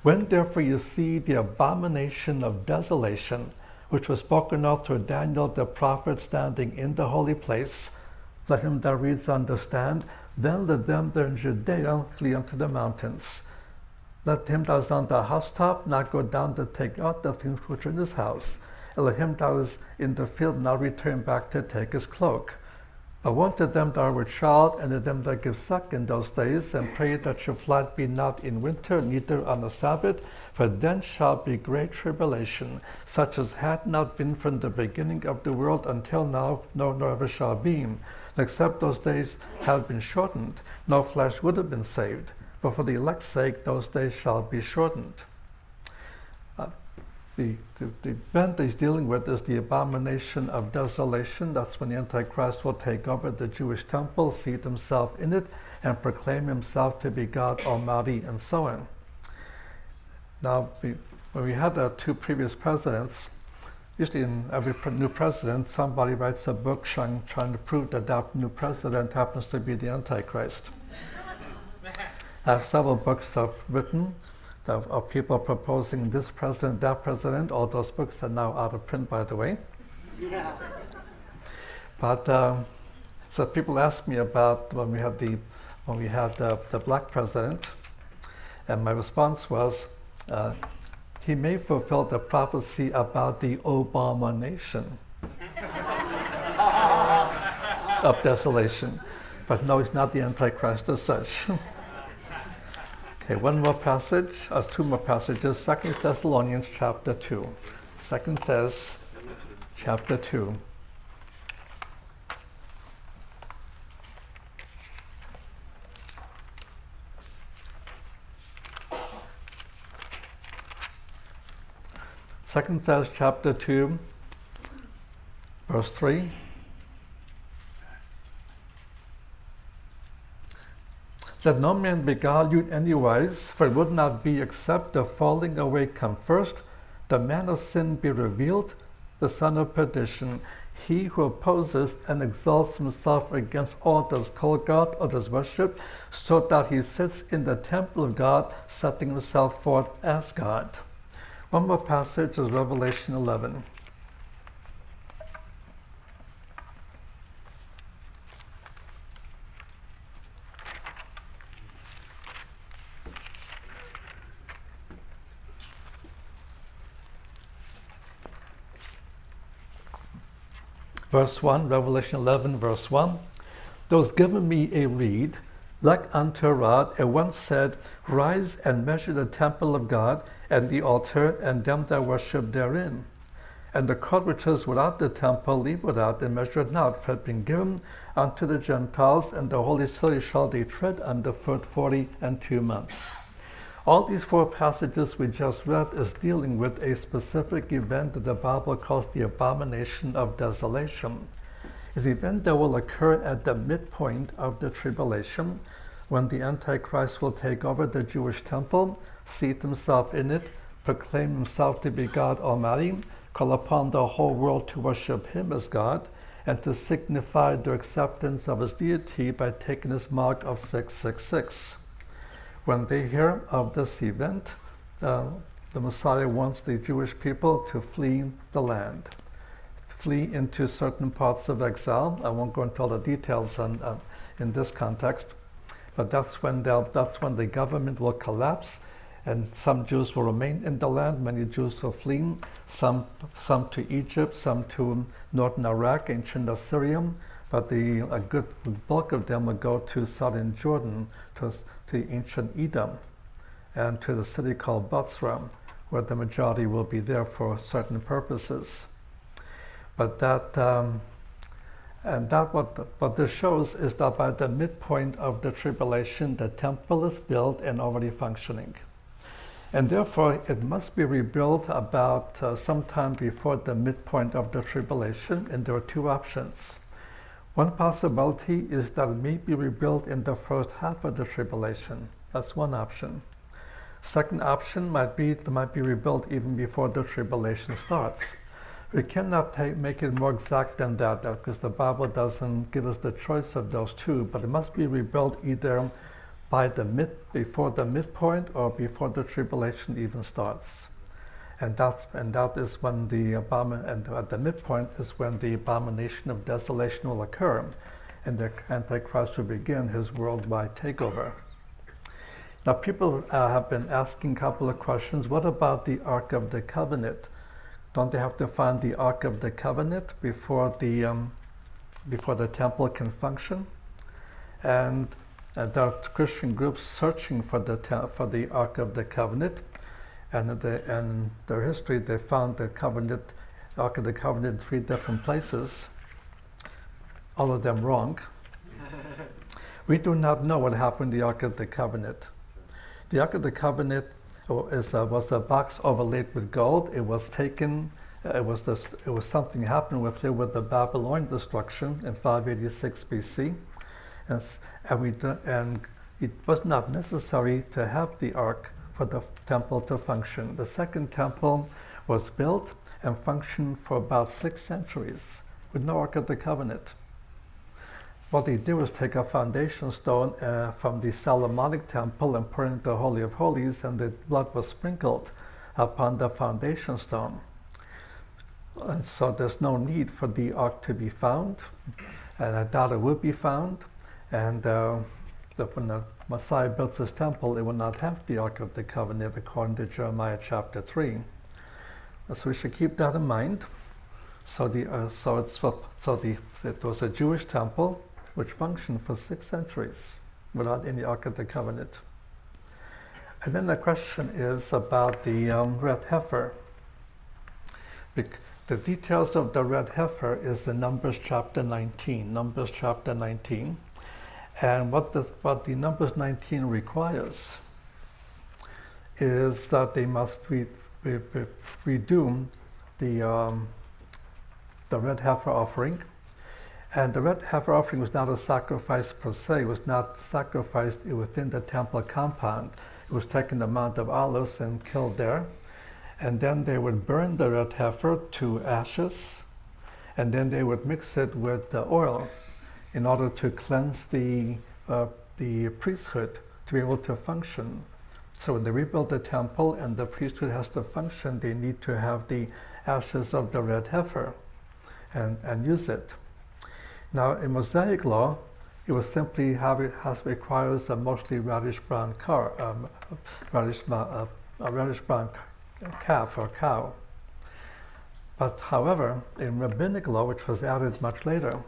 When therefore you see the abomination of desolation, which was spoken of through Daniel the prophet standing in the holy place, let him that reads understand. Then let them that are in Judea flee unto the mountains. Let him that is on the housetop not go down to take out the things which are in his house. And let him that is in the field not return back to take his cloak. But woe to them that are with child, and to them that give suck in those days, and pray that your flight be not in winter, neither on the Sabbath, for then shall be great tribulation, such as had not been from the beginning of the world until now, nor ever shall be. Except those days have been shortened, no flesh would have been saved, but for the elect's sake those days shall be shortened. The event he's dealing with is the abomination of desolation. That's when the Antichrist will take over the Jewish temple, seat himself in it, and proclaim himself to be God Almighty, and so on. Now, when we had 2 previous presidents, usually in every new president, somebody writes a book trying to prove that that new president happens to be the Antichrist. I have several books I've written of people proposing this president, that president. All those books are now out of print, by the way. Yeah. But so people ask me about when we had the black president, and my response was, he may fulfill the prophecy about the Obama nation of desolation, but no, he's not the Antichrist as such. Okay, one more passage, two more passages. 2 Thessalonians chapter 2. 2 Thess chapter 2. Second Thess chapter 2, verse 3. Let no man beguile you in any wise, for it would not be except the falling away come first, the man of sin be revealed, the son of perdition, he who opposes and exalts himself against all that is called God or does worship, so that he sits in the temple of God, setting himself forth as God. One more passage is Revelation 11. Verse 1, Revelation 11, verse 1. There was given me a reed, like unto a rod, and one said, Rise and measure the temple of God, and the altar, and them that worship therein. And the court which is without the temple leave without, and measure it not, for it had been given unto the Gentiles, and the holy city shall they tread underfoot 42 months. All these four passages we just read is dealing with a specific event that the Bible calls the abomination of desolation. It's an event that will occur at the midpoint of the tribulation, when the Antichrist will take over the Jewish temple, seat himself in it, proclaim himself to be God Almighty, call upon the whole world to worship him as God, and to signify their acceptance of his deity by taking his mark of 666. When they hear of this event, the Messiah wants the Jewish people to flee the land, flee into certain parts of exile. I won't go into all the details in this context, but that's when the government will collapse, and some Jews will remain in the land. Many Jews will flee, some to Egypt, some to northern Iraq, ancient Assyria, but a good bulk of them will go to southern Jordan, to ancient Edom, and to the city called Bozrah, where the majority will be there for certain purposes. But what this shows is that by the midpoint of the tribulation, the temple is built and already functioning. And therefore, it must be rebuilt about sometime before the midpoint of the tribulation, and there are two options. One possibility is that it may be rebuilt in the first half of the tribulation. That's one option. Second option might be rebuilt even before the tribulation starts. We cannot make it more exact than that, because the Bible doesn't give us the choice of those two, but it must be rebuilt either before the midpoint or before the tribulation even starts. And that is when at the midpoint is when the abomination of desolation will occur, and the Antichrist will begin his worldwide takeover. Now, people have been asking a couple of questions. What about the Ark of the Covenant? Don't they have to find the Ark of the Covenant before the temple can function? And there are Christian groups searching for the Ark of the Covenant. And in their history, they found the Ark of the Covenant in 3 different places, all of them wrong. We do not know what happened to the Ark of the Covenant. The Ark of the Covenant was a box overlaid with gold. It was taken. It was something happened with it with the Babylonian destruction in 586 BC, and it was not necessary to have the Ark for the temple to function. The second temple was built, and functioned for about 6 centuries with no Ark of the Covenant. What they did was take a foundation stone from the Solomonic temple and put it into the Holy of Holies, and the blood was sprinkled upon the foundation stone. And so there's no need for the Ark to be found, and I doubt it will be found. And when the Messiah builds his temple, it will not have the Ark of the Covenant, according to Jeremiah chapter 3. So we should keep that in mind. It was a Jewish temple which functioned for 6 centuries without any Ark of the Covenant. And then the question is about the red heifer. The details of the red heifer is in Numbers chapter 19. Numbers chapter 19. And what the Numbers 19 requires is that they must redo the red heifer offering. And the red heifer offering was not a sacrifice per se. It was not sacrificed within the temple compound. It was taken the Mount of Olives and killed there. And then they would burn the red heifer to ashes, and then they would mix it with the oil in order to cleanse the priesthood to be able to function. So when they rebuild the temple and the priesthood has to function, they need to have the ashes of the red heifer and use it. Now in Mosaic law, it was simply requires a mostly reddish brown reddish brown calf or cow. But however, in rabbinic law, which was added much later,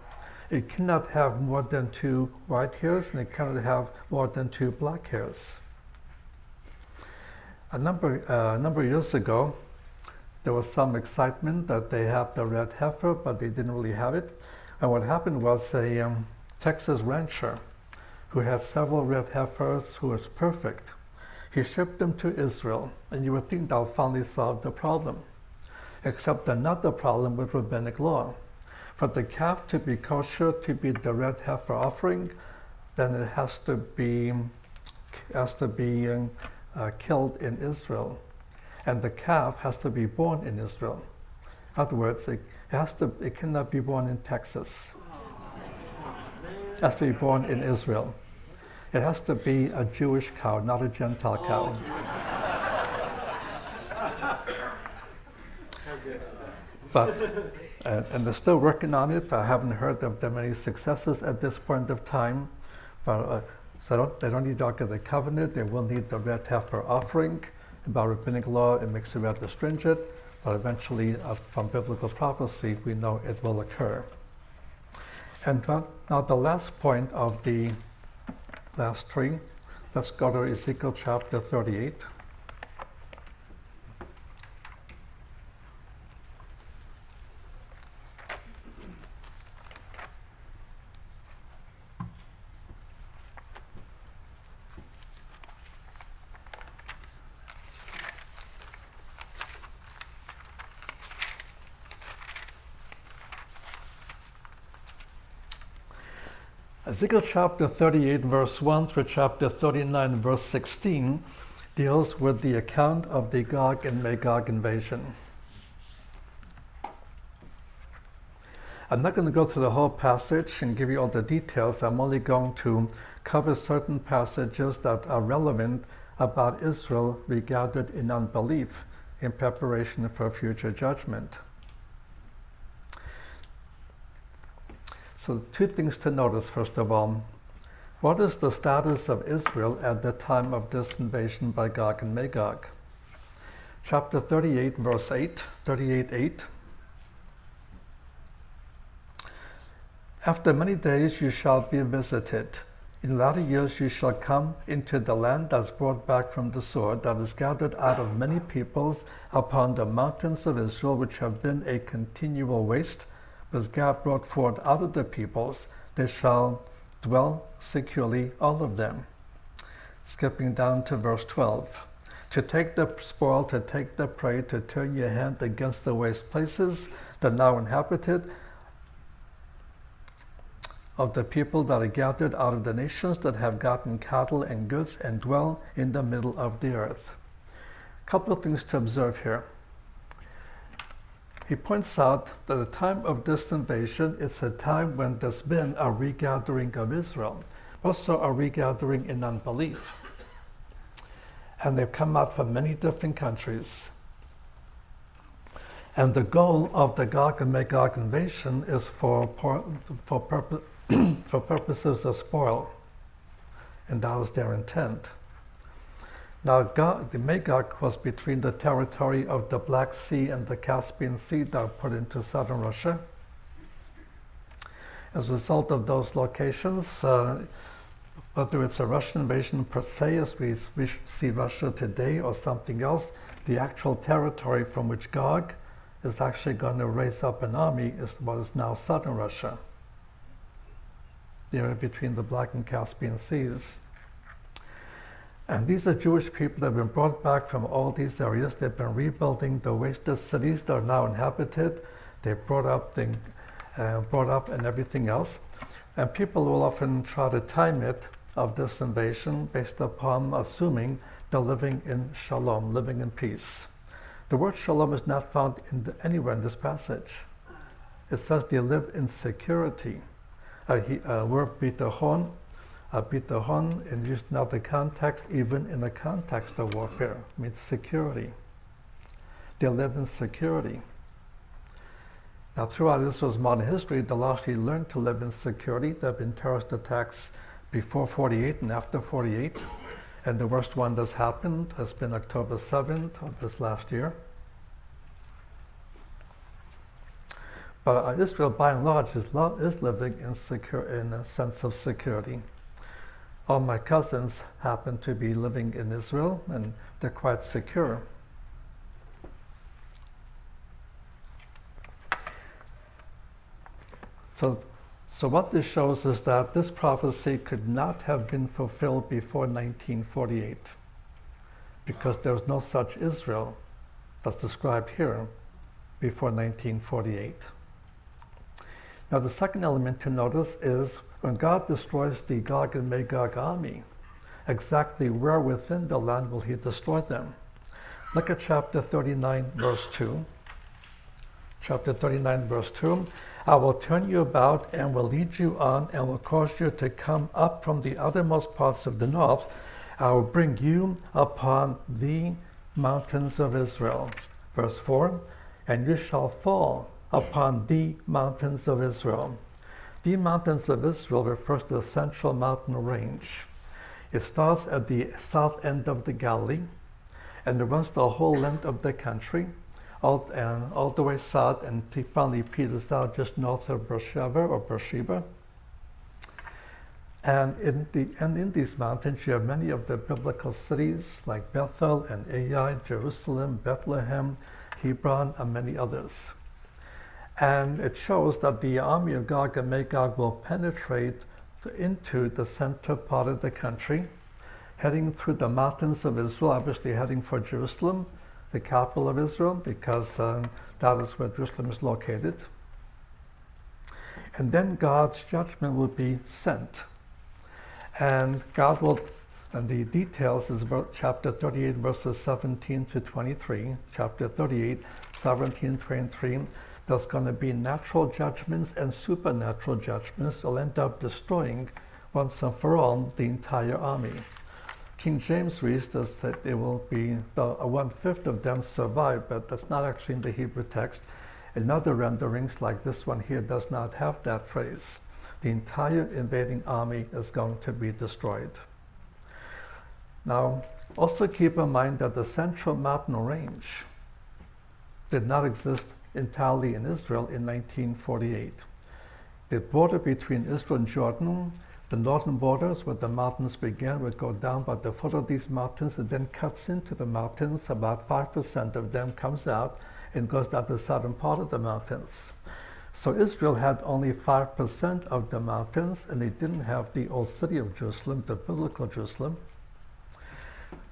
it cannot have more than 2 white hairs, and it cannot have more than 2 black hairs. A number of years ago, there was some excitement that they have the red heifer, but they didn't really have it. And what happened was a Texas rancher who had several red heifers who was perfect. He shipped them to Israel, and you would think that would finally solve the problem. Except another problem with rabbinic law. For the calf to be kosher, to be the red heifer offering, then it has to be killed in Israel, and the calf has to be born in Israel. In other words, it cannot be born in Texas. It has to be born in Israel. It has to be a Jewish cow, not a Gentile cow. But and they're still working on it. I haven't heard of them any successes at this point of time. But so they don't need the Ark of the Covenant. They will need the red heifer offering. By rabbinic law, it makes it rather stringent, but eventually, from biblical prophecy, we know it will occur. And now the last point of the last 3, let's go to Ezekiel chapter 38. Ezekiel chapter 38 verse 1 through chapter 39 verse 16 deals with the account of the Gog and Magog invasion. I'm not going to go through the whole passage and give you all the details. I'm only going to cover certain passages that are relevant about Israel regathered in unbelief in preparation for future judgment. So 2 things to notice, first of all. What is the status of Israel at the time of this invasion by Gog and Magog? Chapter 38, verse 8, 38:8. After many days you shall be visited. In latter years you shall come into the land that is brought back from the sword, that is gathered out of many peoples upon the mountains of Israel, which have been a continual waste, was God brought forth out of the peoples. They shall dwell securely, all of them. Skipping down to verse 12. To take the spoil, to take the prey, to turn your hand against the waste places that now inhabited, of the people that are gathered out of the nations that have gotten cattle and goods and dwell in the middle of the earth. A couple of things to observe here. He points out that the time of this invasion is a time when there's been a regathering of Israel, also a regathering in unbelief. And they've come out from many different countries. And the goal of the Gog and Magog invasion is for purposes of spoil. And that was their intent. Now, the Magog was between the territory of the Black Sea and the Caspian Sea that were put into southern Russia. As a result of those locations, whether it's a Russian invasion per se, as we see Russia today, or something else, the actual territory from which Gog is actually going to raise up an army is what is now southern Russia, the area between the Black and Caspian Seas. And these are Jewish people that have been brought back from all these areas. They've been rebuilding the wasted cities that are now inhabited. They're brought up and everything else. And people will often try to time it of this invasion based upon assuming they're living in shalom, living in peace. The word shalom is not found anywhere in this passage. It says they live in security. Word bitachon, in used now the context, even in the context of warfare, means security. They live in security. Now, throughout Israel's modern history, they largely learned to live in security. There have been terrorist attacks before 48 and after 48. And the worst one that's happened has been October 7th of this last year. But Israel, by and large, is living in a sense of security. All my cousins happen to be living in Israel, and they're quite secure. So what this shows is that this prophecy could not have been fulfilled before 1948, because there was no such Israel that's described here before 1948. Now, the second element to notice is when God destroys the Gog and Magog army, exactly where within the land will he destroy them? Look at chapter 39, verse 2. Chapter 39, verse 2. I will turn you about and will lead you on and will cause you to come up from the uttermost parts of the north. I will bring you upon the mountains of Israel. Verse 4. And you shall fall upon the mountains of Israel. The mountains of Israel refers to the central mountain range. It starts at the south end of the Galilee and it runs the whole length of the country, all the way south, and finally peters out just north of Beersheba. And in these mountains, you have many of the biblical cities like Bethel and Ai, Jerusalem, Bethlehem, Hebron, and many others. And it shows that the army of Gog and Magog will penetrate into the center part of the country, heading through the mountains of Israel, obviously heading for Jerusalem, the capital of Israel, because that is where Jerusalem is located. And then God's judgment will be sent. And God will, and the details is about chapter 38, verses 17 to 23. Chapter 38, 17, 23. There's going to be natural judgments and supernatural judgments that will end up destroying once and for all the entire army. King James reads that it will be 1/5 of them survive, but that's not actually in the Hebrew text. In other renderings, like this one here, does not have that phrase. The entire invading army is going to be destroyed. Now, also keep in mind that the central mountain range did not exist entirely in Israel in 1948. The border between Israel and Jordan, the northern borders where the mountains began, would go down by the foot of these mountains and then cuts into the mountains. About 5% of them comes out and goes down to the southern part of the mountains. So Israel had only 5% of the mountains, and they didn't have the old city of Jerusalem, the biblical Jerusalem.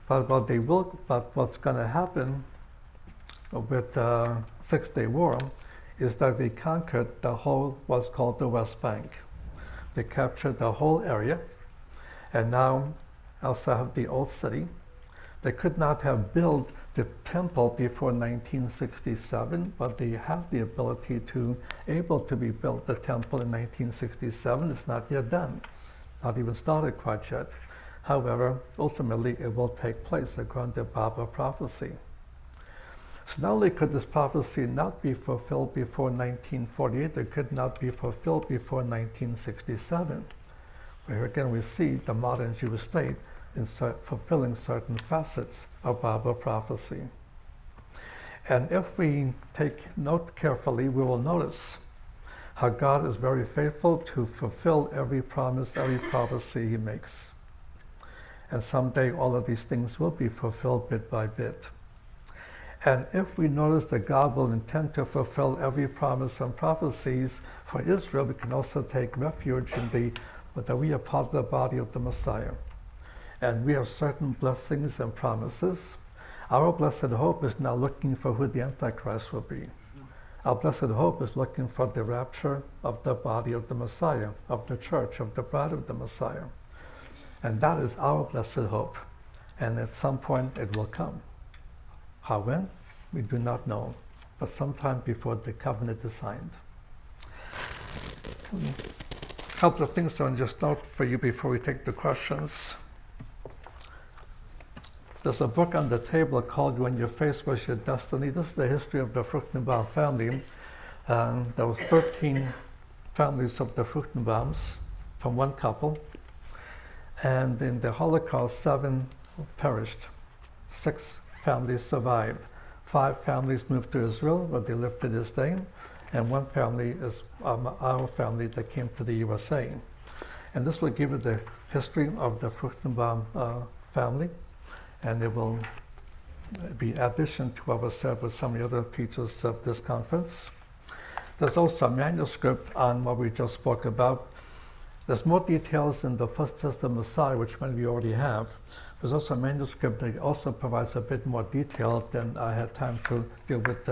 But what's going to happen with the Six-Day War is that they conquered the whole, what's called the West Bank. They captured the whole area, and now also have the old city. They could not have built the temple before 1967, but they have the ability to able to be built the temple in 1967. It's not yet done, not even started quite yet. However, ultimately it will take place according to Bible prophecy. So not only could this prophecy not be fulfilled before 1948, it could not be fulfilled before 1967. Where again we see the modern Jewish state in fulfilling certain facets of Bible prophecy. And if we take note carefully, we will notice how God is very faithful to fulfill every promise, every prophecy he makes. And someday all of these things will be fulfilled bit by bit. And if we notice that God will intend to fulfill every promise and prophecies for Israel, we can also take refuge in that we are part of the body of the Messiah. And we have certain blessings and promises. Our blessed hope is now looking for who the Antichrist will be. Our blessed hope is looking for the rapture of the body of the Messiah, of the church, of the bride of the Messiah. And that is our blessed hope. And at some point it will come. How, when? We do not know, but sometime before the covenant is signed. A couple of things I want to just note for you before we take the questions. There's a book on the table called When Your Face Was Your Destiny. This is the history of the Fruchtenbaum family. There was 13 families of the Fruchtenbaums from one couple. And in the Holocaust, 7 perished. 6 families survived. 5 families moved to Israel, where they live to this day, and 1 family is our family that came to the USA. And this will give you the history of the Fruchtenbaum family, and it will be addition to what was said with some of the other teachers of this conference. There's also a manuscript on what we just spoke about. There's more details in the First Test of Messiah, which many of you already have. There's also a manuscript that also provides a bit more detail than I had time to deal with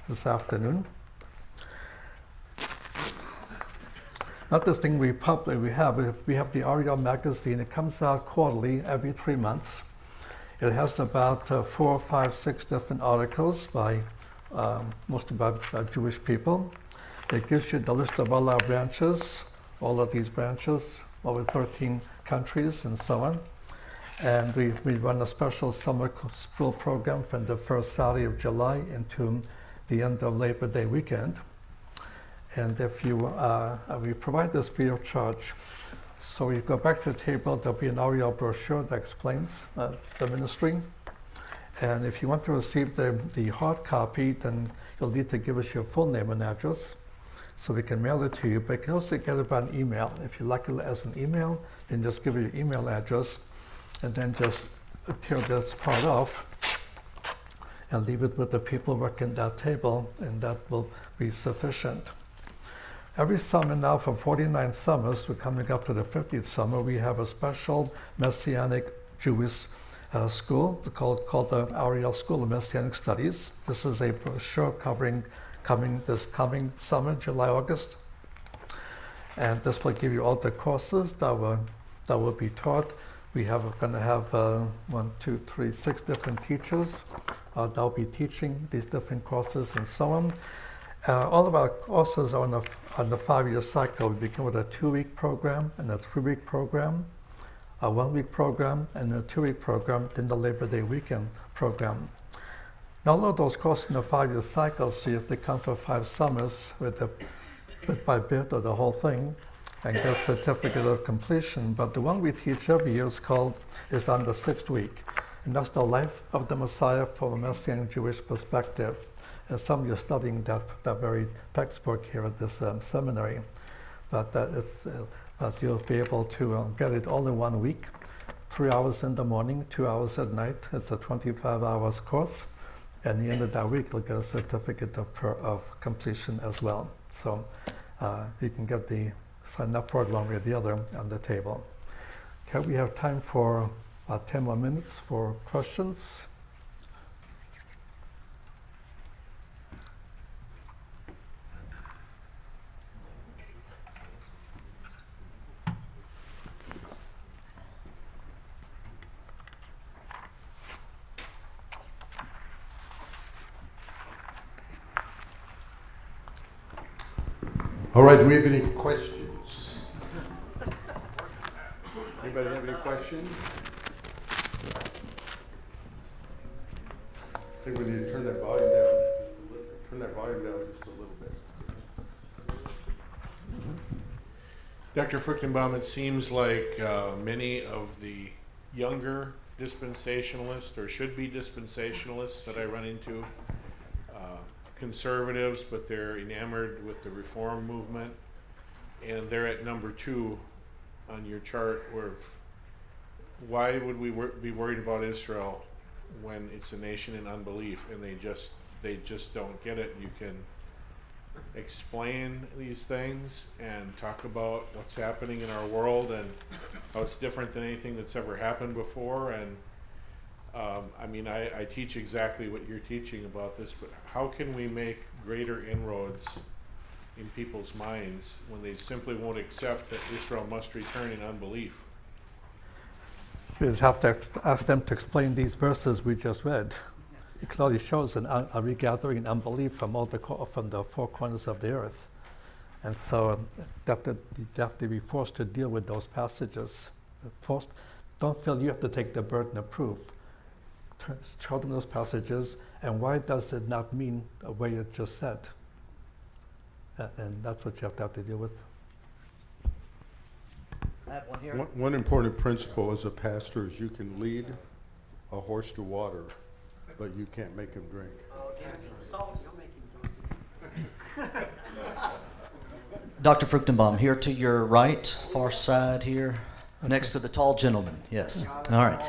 this afternoon. Another thing we have the Ariel magazine. It comes out quarterly, every 3 months. It has about 4, 5, 6 different articles by mostly by Jewish people. It gives you the list of all our branches, all of these branches, over 13 countries and so on. And we run a special summer school program from the first Saturday of July into the end of Labor Day weekend. And if you, we provide this free of charge. So you go back to the table, there'll be an Ariel brochure that explains the ministry. And if you want to receive the hard copy, then you'll need to give us your full name and address so we can mail it to you. But you can also get it by an email. If you like it as an email, then just give your email address and then just tear this part off and leave it with the people working that table, and that will be sufficient. Every summer now, for 49 summers, we're coming up to the 50th summer, we have a special Messianic Jewish school called the Ariel School of Messianic Studies. This is a brochure covering this coming summer, July, August. And this will give you all the courses that will be taught. We are going to have 6 different teachers that will be teaching these different courses and so on. All of our courses are on the 5-year cycle. We begin with a 2-week program and a 3-week program, a 1-week program and a 2-week program, then the Labor Day weekend program. Now all of those courses in the 5-year cycle, so you have to come for 5 summers with the bit by bit or the whole thing and get a certificate of completion. But the one we teach every year is on the 6th week. And that's the life of the Messiah from a Messianic Jewish perspective. And some of you are studying that very textbook here at this seminary. But you'll be able to get it all in 1 week, 3 hours in the morning, 2 hours at night. It's a 25 hours course. And at the end of that week, you'll get a certificate of completion as well. So you can sign up for it one way or the other on the table. Okay, we have time for about 10 more minutes for questions. All right, do we have any questions? Anybody have any questions? I think we need to turn that volume down. Turn that volume down just a little bit. Dr. Fruchtenbaum, it seems like many of the younger dispensationalists, or should-be dispensationalists that I run into, conservatives, but they're enamored with the reform movement, and they're at number 2 on your chart, where why would we be worried about Israel when it's a nation in unbelief, and they just don't get it. You can explain these things and talk about what's happening in our world and how it's different than anything that's ever happened before. And I teach exactly what you're teaching about this, but how can we make greater inroads in people's minds when they simply won't accept that Israel must return in unbelief? We'd have to ask them to explain these verses we just read. It clearly shows a regathering in unbelief from from the 4 corners of the earth. And so they have to be forced to deal with those passages. Don't feel you have to take the burden of proof. Show them those passages, and why does it not mean the way it just said? And that's what you have to deal with. I have one here. One important principle as a pastor is you can lead a horse to water, but you can't make him drink. Dr. Fruchtenbaum, here to your right, far side here, next to the tall gentleman. Yes. All right.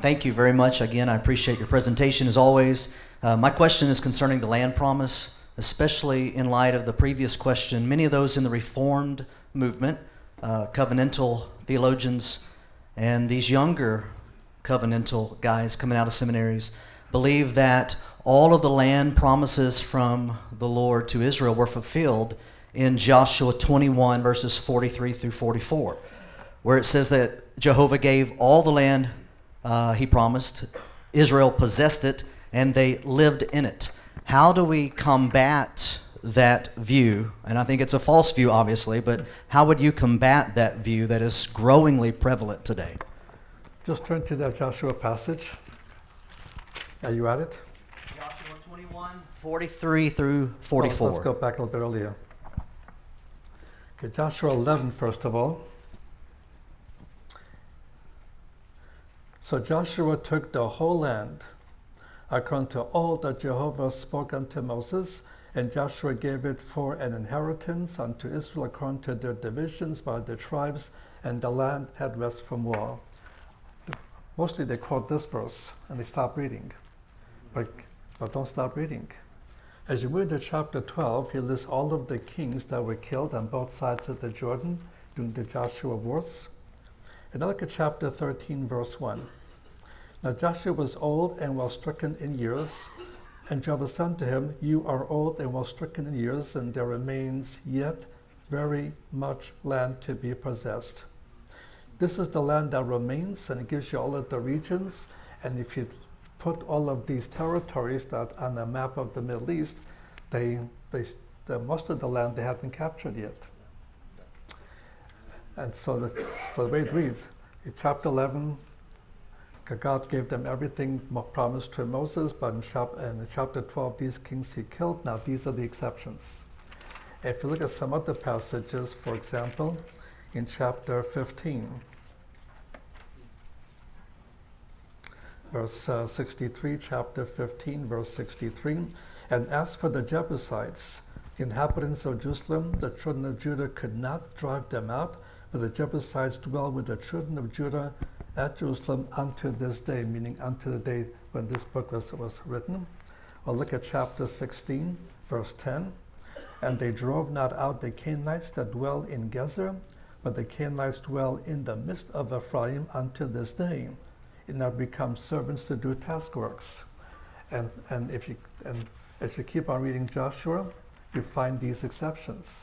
Thank you very much. Again, I appreciate your presentation as always. My question is concerning the land promise, especially in light of the previous question. Many of those in the Reformed movement, covenantal theologians, and these younger covenantal guys coming out of seminaries believe that all of the land promises from the Lord to Israel were fulfilled in Joshua 21 verses 43 through 44, where it says that Jehovah gave all the land he promised, Israel possessed it, and they lived in it. How do we combat that view? And I think it's a false view, obviously, but how would you combat that view that is growingly prevalent today? Just turn to that Joshua passage. Are you at it? Joshua 21, 43 through 44. Let's go back a little bit earlier. Okay, Joshua 11, first of all. So Joshua took the whole land, according to all that Jehovah spoke unto Moses, and Joshua gave it for an inheritance unto Israel according to their divisions by their tribes, and the land had rest from war. Mostly they quote this verse and they stop reading, but don't stop reading. As you move to chapter 12, he lists all of the kings that were killed on both sides of the Jordan during the Joshua wars. And now look at chapter 13, verse 1. Now Joshua was old and well stricken in years, and Jehovah said unto him, You are old and well stricken in years, and there remains yet very much land to be possessed. This is the land that remains, and it gives you all of the regions. And if you put all of these territories that on a map of the Middle East, most of the land they haven't captured yet. And so the way it reads, in chapter 11, God gave them everything promised to Moses, but in chapter 12, these kings he killed. Now these are the exceptions. If you look at some other passages, for example, in chapter 15, verse 63, chapter 15, verse 63, and as for the Jebusites, the inhabitants of Jerusalem, the children of Judah could not drive them out, but the Jebusites dwell with the children of Judah at Jerusalem unto this day, meaning unto the day when this book was written. Well, look at chapter 16, verse 10. And they drove not out the Canaanites that dwell in Gezer, but the Canaanites dwell in the midst of Ephraim unto this day, and have become servants to do task works. And as you keep on reading Joshua, you find these exceptions.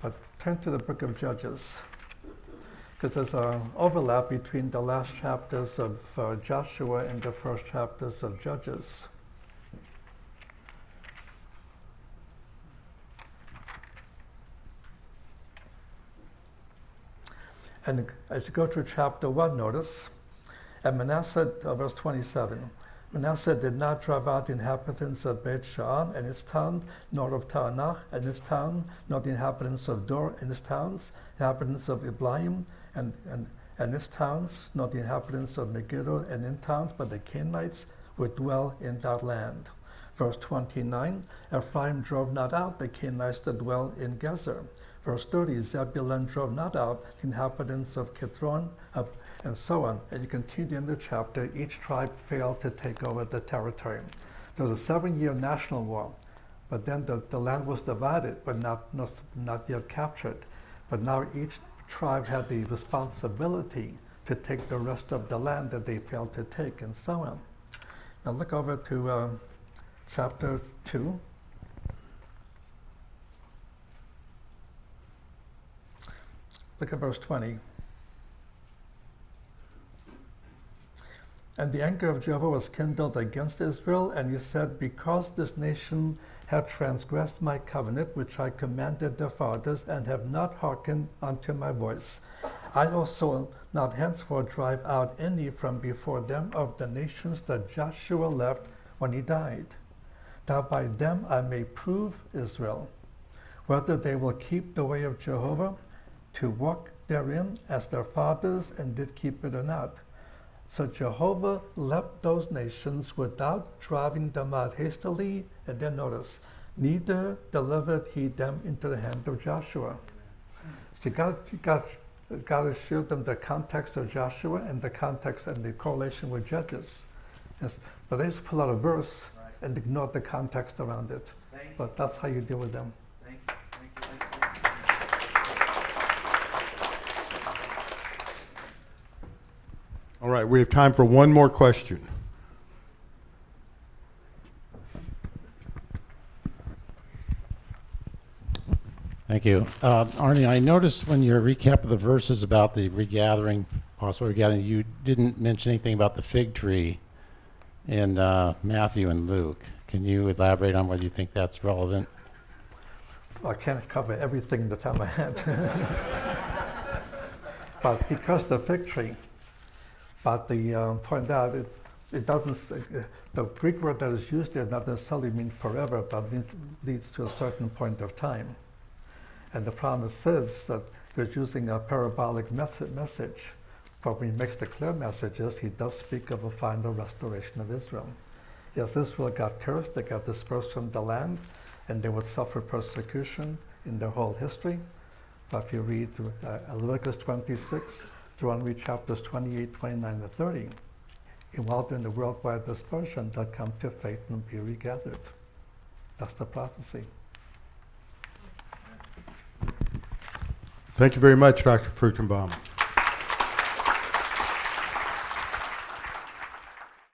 But turn to the book of Judges, because there's an overlap between the last chapters of Joshua and the first chapters of And as you go through chapter 1, notice, and Manasseh, verse 27, Manasseh did not drive out the inhabitants of Beth Shean and its town, nor of Taanach and its town, nor the inhabitants of Dor and its towns, inhabitants of Iblaim and its towns, nor the inhabitants of Megiddo and its towns, but the Canaanites would dwell in that land. Verse 29, Ephraim drove not out the Canaanites that dwell in Gezer. Verse 30, Zebulun drove not out the inhabitants of Kithron, and so on. And you continue in the chapter, each tribe failed to take over the territory. There was a 7-year national war, but then the land was divided, but not yet captured. But now each tribe had the responsibility to take the rest of the land that they failed to take, and so on. Now look over to chapter 2. Look at verse 20. And the anger of Jehovah was kindled against Israel, and he said, because this nation have transgressed my covenant, which I commanded their fathers, and have not hearkened unto my voice, I also will not henceforth drive out any from before them of the nations that Joshua left when he died, that by them I may prove Israel, whether they will keep the way of Jehovah, to walk therein as their fathers, and did keep it or not. So Jehovah left those nations without driving them out hastily, and then notice, neither delivered he them into the hand of Joshua. So you got to show them the context of Joshua and the context and the correlation with Judges. Yes, but they just pull out a verse and ignore the context around it. But that's how you deal with them. All right, we have time for one more question. Thank you. Arnie, I noticed when your recap of the verses about the regathering, possible regathering, you didn't mention anything about the fig tree in Matthew and Luke. Can you elaborate on whether you think that's relevant? I can't cover everything in the top of my head. But because the fig tree, but the point out, it doesn't, the Greek word that is used there does not necessarily mean forever, but leads to a certain point of time. And the promise says that he's using a parabolic message, but when he makes the clear messages, he does speak of a final restoration of Israel. Yes, Israel got cursed, they got dispersed from the land, and they would suffer persecution in their whole history. But if you read Leviticus 26, through on read chapters 28, 29, and 30, while during the worldwide dispersion, they'll come to faith and be regathered. That's the prophecy. Thank you very much, Dr. Fruchtenbaum.